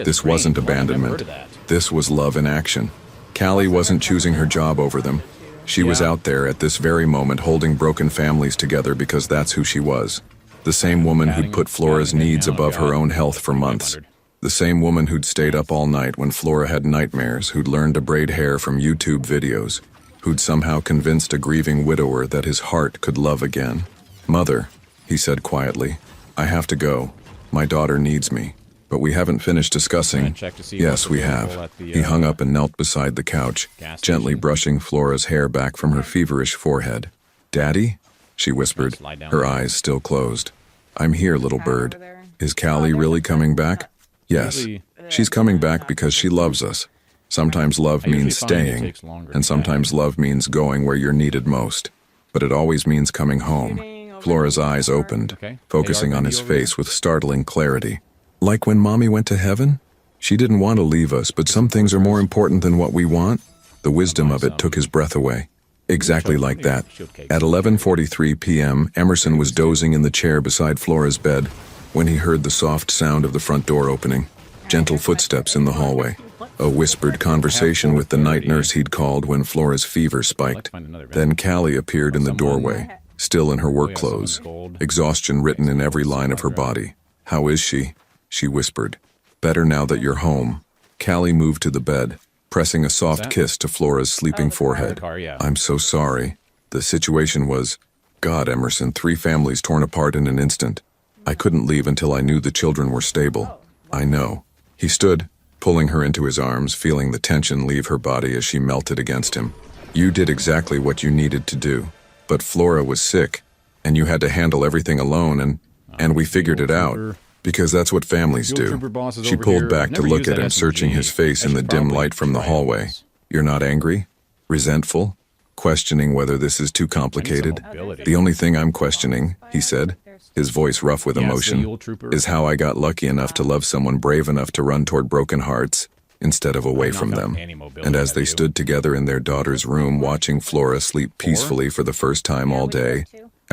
This wasn't abandonment. This was love in action. Callie wasn't choosing her job over them. She was out there at this very moment holding broken families together because that's who she was. The same woman who'd put Flora's needs above her own health for months. The same woman who'd stayed up all night when Flora had nightmares, who'd learned to braid hair from YouTube videos, who'd somehow convinced a grieving widower that his heart could love again. Mother, he said quietly, I have to go. My daughter needs me. But we haven't finished discussing. Yes, we have. He hung up and knelt beside the couch, gently brushing Flora's hair back from her feverish forehead. Daddy? She whispered, her eyes still closed. I'm here, little bird. Is Callie really coming back? Yes. She's coming back because she loves us. Sometimes love means staying, and sometimes love means going where you're needed most. But it always means coming home. Flora's eyes opened, focusing on his face with startling clarity. Like when Mommy went to heaven? She didn't want to leave us, but some things are more important than what we want. The wisdom of it took his breath away. Exactly like that. At 11:43 p.m., Emerson was dozing in the chair beside Flora's bed when he heard the soft sound of the front door opening, gentle footsteps in the hallway, a whispered conversation with the night nurse he'd called when Flora's fever spiked. Then Callie appeared in the doorway, still in her work clothes, exhaustion written in every line of her body. How is she? She whispered. Better now that you're home. Callie moved to the bed, pressing a soft kiss to Flora's sleeping forehead. I'm so sorry. The situation was, God, Emerson, 3 families torn apart in an instant. I couldn't leave until I knew the children were stable. I know. He stood, pulling her into his arms, feeling the tension leave her body as she melted against him. You did exactly what you needed to do. But Flora was sick, and you had to handle everything alone, and we figured it out. Because that's what families do. She pulled back to look at him, searching his face in the dim light from the hallway. You're not angry? Resentful? Questioning whether this is too complicated? The only thing I'm questioning, he said, his voice rough with emotion, is how I got lucky enough to love someone brave enough to run toward broken hearts instead of away from them. And as they stood together in their daughter's room watching Flora sleep peacefully for the first time all day,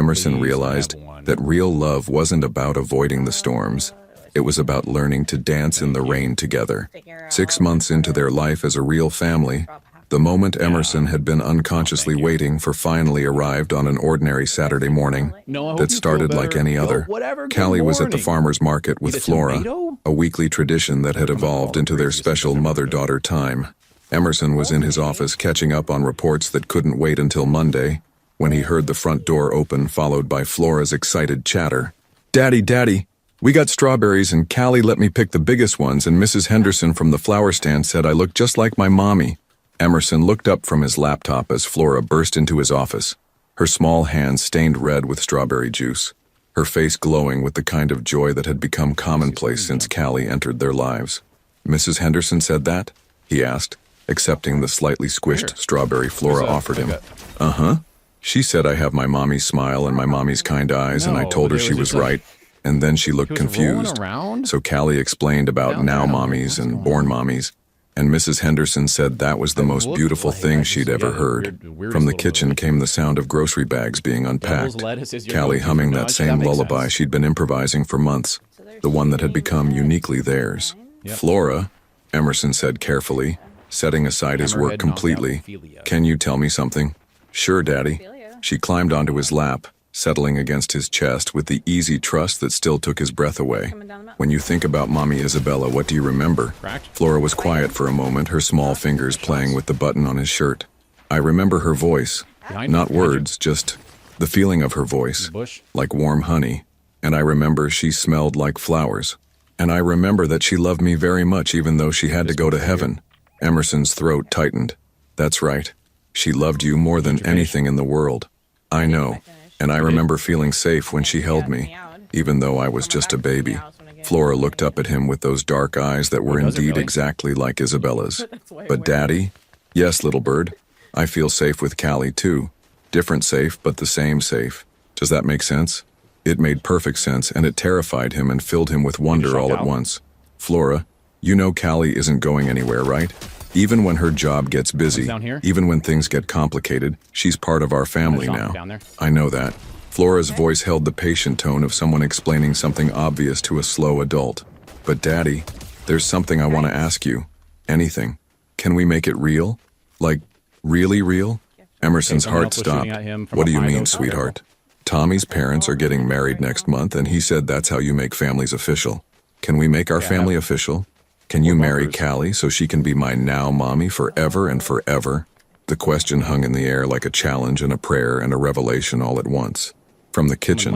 Emerson Please realized have one. that real love wasn't about avoiding the storms. It was about learning to dance in the rain together. 6 months into their life as a real family, the moment Emerson had been unconsciously waiting for finally arrived on an ordinary Saturday morning No, I hope that you started feel like better. any Yo, other. whatever, good Callie was at the morning. farmer's market with Need a Flora, tomato? a weekly tradition that had evolved into their special mother-daughter time. Emerson was in his office catching up on reports that couldn't wait until Monday, when he heard the front door open, followed by Flora's excited chatter. "Daddy, Daddy, we got strawberries and Callie let me pick the biggest ones, and Mrs. Henderson from the flower stand said I look just like my mommy." Emerson looked up from his laptop as Flora burst into his office, her small hands stained red with strawberry juice, her face glowing with the kind of joy that had become commonplace since Callie entered their lives. "Mrs. Henderson said that?" he asked, accepting the slightly squished strawberry Flora offered him. "Uh-huh. She said I have my mommy's smile and my mommy's kind eyes, and I told her she was right, and then she looked confused. So Callie explained about now mommies and born mommies, and Mrs. Henderson said that was the most beautiful thing she'd ever heard." From the kitchen came the sound of grocery bags being unpacked, Callie humming that same lullaby she'd been improvising for months, the one that had become uniquely theirs. "Flora," Emerson said carefully, setting aside his work completely, "can you tell me something?" "Sure, Daddy." She climbed onto his lap, settling against his chest with the easy trust that still took his breath away. "When you think about Mommy Isabella, what do you remember?" Flora was quiet for a moment, her small fingers playing with the button on his shirt. "I remember her voice. Not words, just the feeling of her voice, like warm honey. And I remember she smelled like flowers. And I remember that she loved me very much even though she had to go to heaven." Emerson's throat tightened. "That's right. She loved you more than anything in the world. I know. And I remember feeling safe when she held me, even though I was just a baby." Flora looked up at him with those dark eyes that were indeed exactly like Isabella's. "But Daddy?" "Yes, little bird. I feel safe with Callie too. Different safe, but the same safe. Does that make sense?" It made perfect sense, and it terrified him and filled him with wonder all at once. "Flora, you know Callie isn't going anywhere, right? Even when her job gets busy, even when things get complicated, she's part of our family now." "I know that." Flora's voice held the patient tone of someone explaining something obvious to a slow adult. "But Daddy, there's something I want to ask you. Anything. Can we make it real? Like, really real?" Emerson's heart stopped. "What do you mean, sweetheart?" "Tommy's parents are getting married next month, and he said that's how you make families official. Can we make our family official? Can you marry Callie so she can be my now mommy forever and forever?" The question hung in the air like a challenge and a prayer and a revelation all at once. From the kitchen,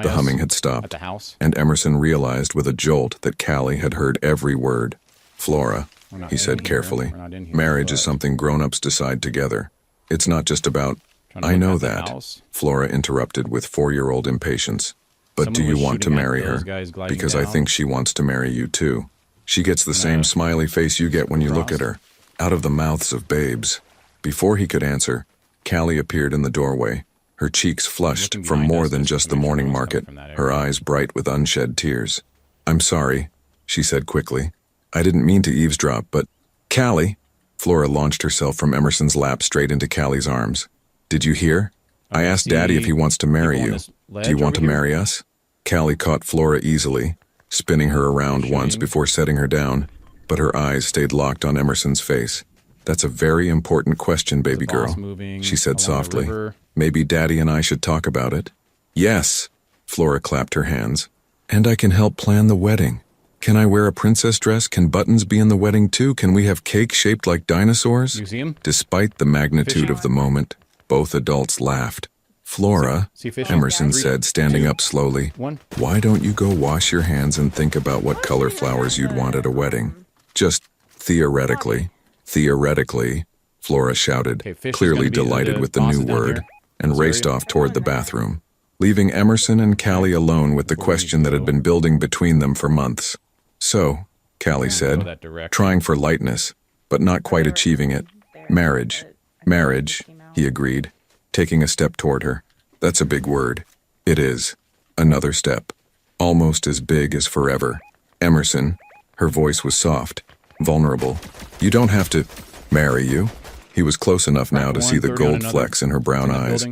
the humming had stopped, and Emerson realized with a jolt that Callie had heard every word. "Flora," he said carefully, "marriage is something grown-ups decide together. It's not just about—" "I know that," Flora interrupted with 4-year-old impatience. "But do you want to marry her? Because I think she wants to marry you too. She gets the same smiley face you get when you look at her, out of the mouths of babes." Before he could answer, Callie appeared in the doorway, her cheeks flushed from more than just the morning market, her eyes bright with unshed tears. "I'm sorry," she said quickly. "I didn't mean to eavesdrop, but—" "Callie!" Flora launched herself from Emerson's lap straight into Callie's arms. "Did you hear? I asked Daddy if he wants to marry you. Do you want to marry us?" Callie caught Flora easily, spinning her around once before setting her down, but her eyes stayed locked on Emerson's face. "That's a very important question, baby girl," she said softly. "Maybe Daddy and I should talk about it." "Yes," Flora clapped her hands. "And I can help plan the wedding. Can I wear a princess dress? Can buttons be in the wedding too? Can we have cake shaped like dinosaurs?" Despite the magnitude of the moment, both adults laughed. "Flora," Emerson said, standing up slowly, "why don't you go wash your hands and think about what color flowers you'd want at a wedding? Just theoretically." "Theoretically," Flora shouted, clearly delighted with the new word, and raced off toward the bathroom, leaving Emerson and Callie alone with the question that had been building between them for months. "So," Callie said, trying for lightness, but not quite achieving it. "Marriage. Marriage," he agreed, taking a step toward her. "That's a big word." "It is." Another step. "Almost as big as forever." "Emerson," her voice was soft, vulnerable. "You don't have to—" "Marry you?" He was close enough now to see the gold flecks in her brown eyes.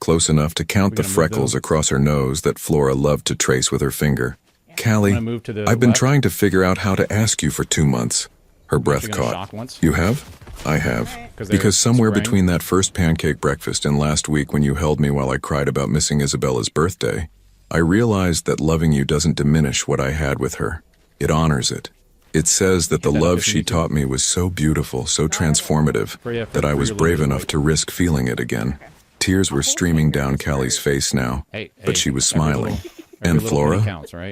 close enough to count the freckles across her nose that Flora loved to trace with her finger. Callie, I've been trying to figure out how to ask you for 2 months. Her breath caught. You have? I have. Because somewhere between that first pancake breakfast and last week when you held me while I cried about missing Isabella's birthday, I realized that loving you doesn't diminish what I had with her. It honors it. It says that the love she taught me was so beautiful, so transformative, that I was brave enough to risk feeling it again. Tears were streaming down Callie's face now, but she was smiling. And Flora,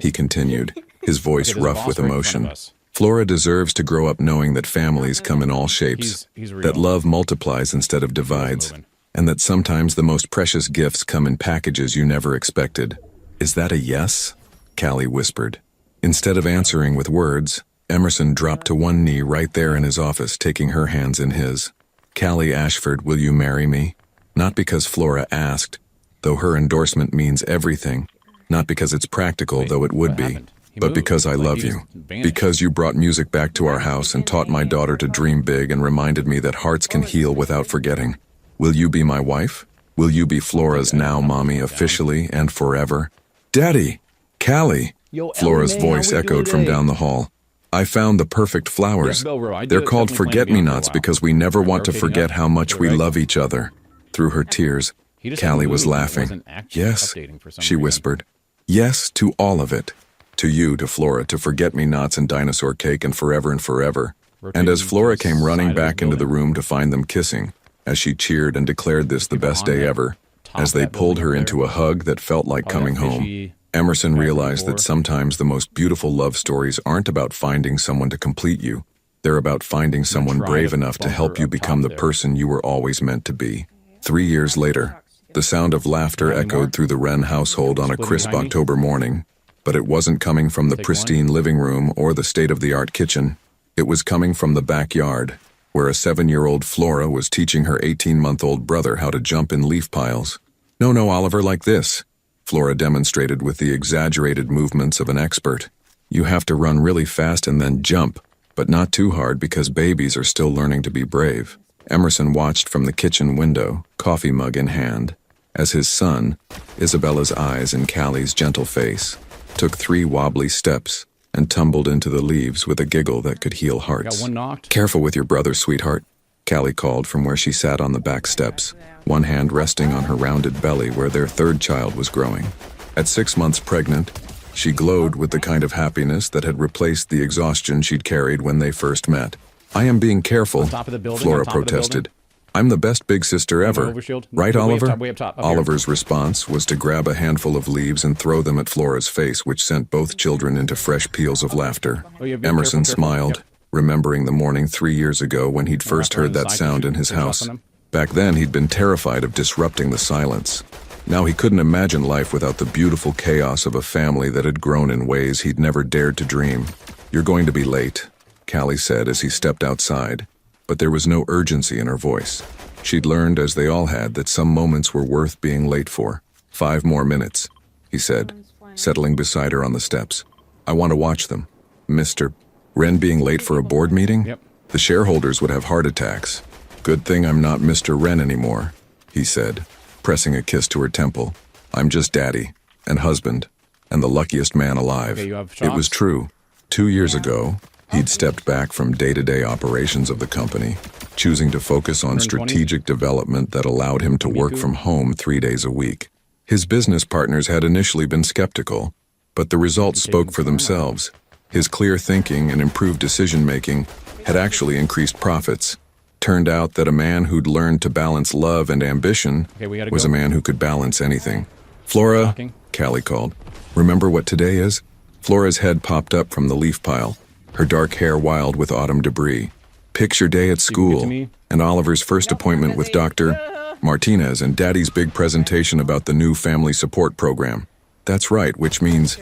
he continued, his voice rough with emotion. Flora deserves to grow up knowing that families come in all shapes, that love multiplies instead of divides, and that sometimes the most precious gifts come in packages you never expected. Is that a yes? Callie whispered. Instead of answering with words, Emerson dropped to one knee right there in his office, taking her hands in his. Callie Ashford, will you marry me? Not because Flora asked, though her endorsement means everything. Not because it's practical, though it would be. But because I love you. Because you brought music back to our house and taught my daughter to dream big and reminded me that hearts can heal without forgetting. Will you be my wife? Will you be Flora's now mommy officially and forever? Daddy! Callie! Flora's voice echoed from down the hall. I found the perfect flowers. They're called forget-me-nots because we never want to forget how much we love each other. Through her tears, Callie was laughing. Yes, she whispered. Yes to all of it. To you, to Flora, to forget-me-nots and dinosaur cake and forever and forever. And as Flora came running back into the room to find them kissing, as she cheered and declared this the best day ever, as they pulled her into a hug that felt like coming home, Emerson realized that sometimes the most beautiful love stories aren't about finding someone to complete you. They're about finding someone brave enough to help you become the person you were always meant to be. 3 years later, the sound of laughter echoed through the Wren household on a crisp October morning, but it wasn't coming from the pristine living room or the state-of-the-art kitchen. It was coming from the backyard, where a 7-year-old Flora was teaching her 18-month-old brother how to jump in leaf piles. No, Oliver, like this, Flora demonstrated with the exaggerated movements of an expert. You have to run really fast and then jump, but not too hard because babies are still learning to be brave. Emerson watched from the kitchen window, coffee mug in hand, as his son, Isabella's eyes in Callie's gentle face, took 3 wobbly steps and tumbled into the leaves with a giggle that could heal hearts. Careful with your brother, sweetheart, Callie called from where she sat on the back steps, one hand resting on her rounded belly where their 3rd child was growing. At 6 months pregnant, she glowed with the kind of happiness that had replaced the exhaustion she'd carried when they first met. I am being careful, Flora protested. I'm the best big sister ever. Right, Oliver? Oliver's response was to grab a handful of leaves and throw them at Flora's face, which sent both children into fresh peals of laughter. Emerson smiled, remembering the morning 3 years ago when he'd first heard that sound in his house. Back then, he'd been terrified of disrupting the silence. Now he couldn't imagine life without the beautiful chaos of a family that had grown in ways he'd never dared to dream. You're going to be late, Callie said as he stepped outside, but there was no urgency in her voice. She'd learned, as they all had, that some moments were worth being late for. 5 more minutes, he said, settling beside her on the steps. I want to watch them. Mr. Wren being late for a board meeting? Yep. The shareholders would have heart attacks. Good thing I'm not Mr. Wren anymore, he said, pressing a kiss to her temple. I'm just daddy, and husband, and the luckiest man alive. It was true. 2 years ago, he'd stepped back from day-to-day operations of the company, choosing to focus on strategic development that allowed him to work from home 3 days a week. His business partners had initially been skeptical, but the results spoke for themselves. His clear thinking and improved decision-making had actually increased profits. Turned out that a man who'd learned to balance love and ambition was a man who could balance anything. Flora, Callie called. Remember what today is? Flora's head popped up from the leaf pile, her dark hair wild with autumn debris. Picture day at school, and Oliver's first appointment with Dr. Martinez and Daddy's big presentation about the new family support program. That's right, which means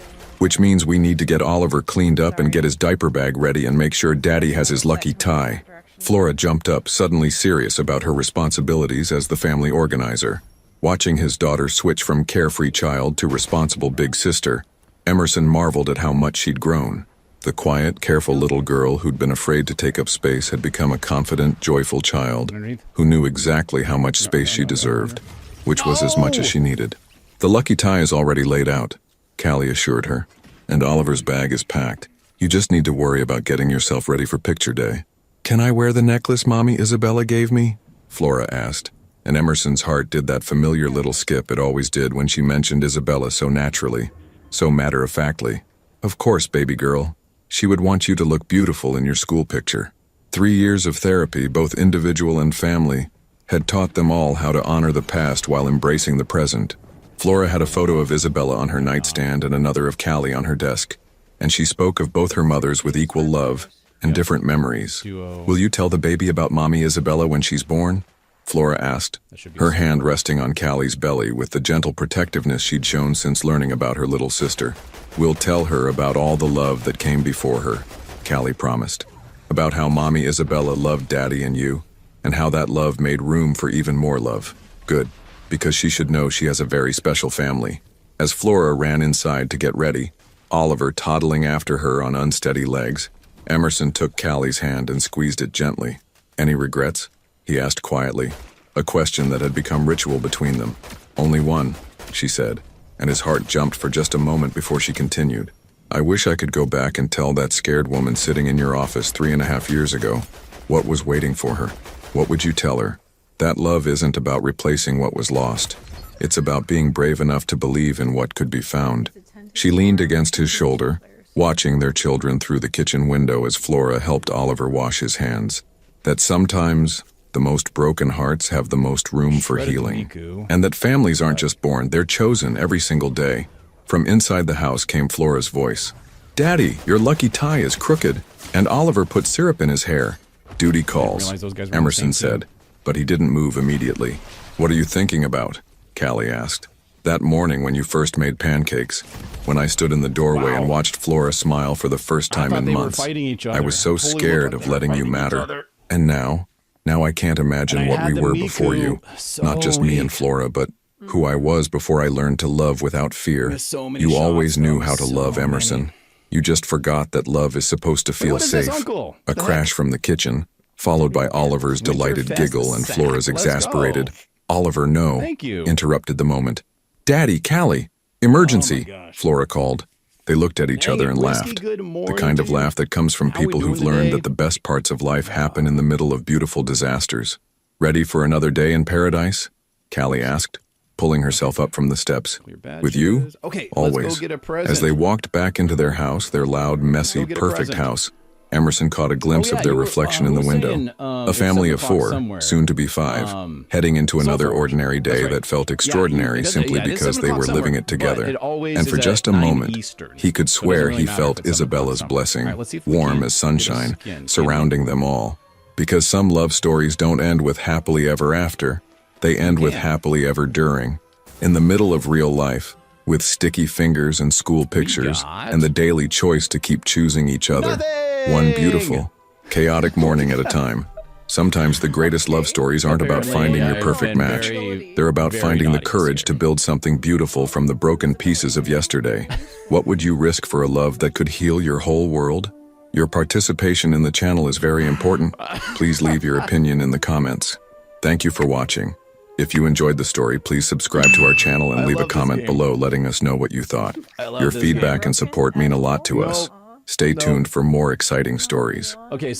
we need to get Oliver cleaned up and get his diaper bag ready and make sure Daddy has his lucky tie. Flora jumped up, suddenly serious about her responsibilities as the family organizer. Watching his daughter switch from carefree child to responsible big sister, Emerson marveled at how much she'd grown. The quiet, careful little girl who'd been afraid to take up space had become a confident, joyful child who knew exactly how much space she deserved. which was as much as she needed. The lucky tie is already laid out, Callie assured her, and Oliver's bag is packed. You just need to worry about getting yourself ready for picture day. Can I wear the necklace Mommy Isabella gave me? Flora asked, and Emerson's heart did that familiar little skip it always did when she mentioned Isabella so naturally, so matter-of-factly. Of course, baby girl. She would want you to look beautiful in your school picture. 3 years of therapy, both individual and family, had taught them all how to honor the past while embracing the present. Flora had a photo of Isabella on her nightstand and another of Callie on her desk, and she spoke of both her mothers with equal love and different memories. Will you tell the baby about Mommy Isabella when she's born? Flora asked, her hand resting on Callie's belly with the gentle protectiveness she'd shown since learning about her little sister. We'll tell her about all the love that came before her, Callie promised. About how Mommy Isabella loved Daddy and you, and how that love made room for even more love. Good, because she should know she has a very special family. As Flora ran inside to get ready, Oliver toddling after her on unsteady legs, Emerson took Callie's hand and squeezed it gently. Any regrets? He asked quietly, a question that had become ritual between them. Only one, she said, and his heart jumped for just a moment before she continued. I wish I could go back and tell that scared woman sitting in your office 3.5 years ago what was waiting for her. What would you tell her? That love isn't about replacing what was lost. It's about being brave enough to believe in what could be found. She leaned against his shoulder, watching their children through the kitchen window as Flora helped Oliver wash his hands. That sometimes the most broken hearts have the most room for healing. And that families aren't just born, they're chosen every single day. From inside the house came Flora's voice. Daddy, your lucky tie is crooked, and Oliver put syrup in his hair. Duty calls, Emerson said, but he didn't move immediately. What are you thinking about? Callie asked. That morning when you first made pancakes, when I stood in the doorway and watched Flora smile for the first time in months, I was so scared of letting you matter. And now I can't imagine what we were before you. Not just me and Flora, but who I was before I learned to love without fear. You always knew how to love, Emerson. You just forgot that love is supposed to feel safe. A crash from the kitchen, followed by Oliver's delighted giggle and Flora's exasperated, Oliver, no, interrupted the moment. Daddy, Callie, emergency, Flora called. They looked at each other and laughed, the kind of laugh that comes from people who've learned that the best parts of life happen in the middle of beautiful disasters. Ready for another day in paradise? Callie asked, pulling herself up from the steps. With you? Always. As they walked back into their house, their loud, messy, perfect house, Emerson caught a glimpse of their reflection in the window. A family of 4, soon to be 5, heading into another ordinary day that felt extraordinary simply because they were living it together. And for just a moment, he could swear he felt Isabella's blessing, warm as sunshine, surrounding them all. Because some love stories don't end with happily ever after, they end with happily ever during. In the middle of real life, with sticky fingers and school pictures, and the daily choice to keep choosing each other. One beautiful, chaotic morning at a time. Sometimes the greatest love stories aren't about finding your perfect match. They're about finding the courage to build something beautiful from the broken pieces of yesterday. What would you risk for a love that could heal your whole world? Your participation in the channel is very important. Please leave your opinion in the comments. Thank you for watching. If you enjoyed the story, please subscribe to our channel and leave a comment below letting us know what you thought. Your feedback and support mean a lot to us. Stay tuned for more exciting stories. Okay.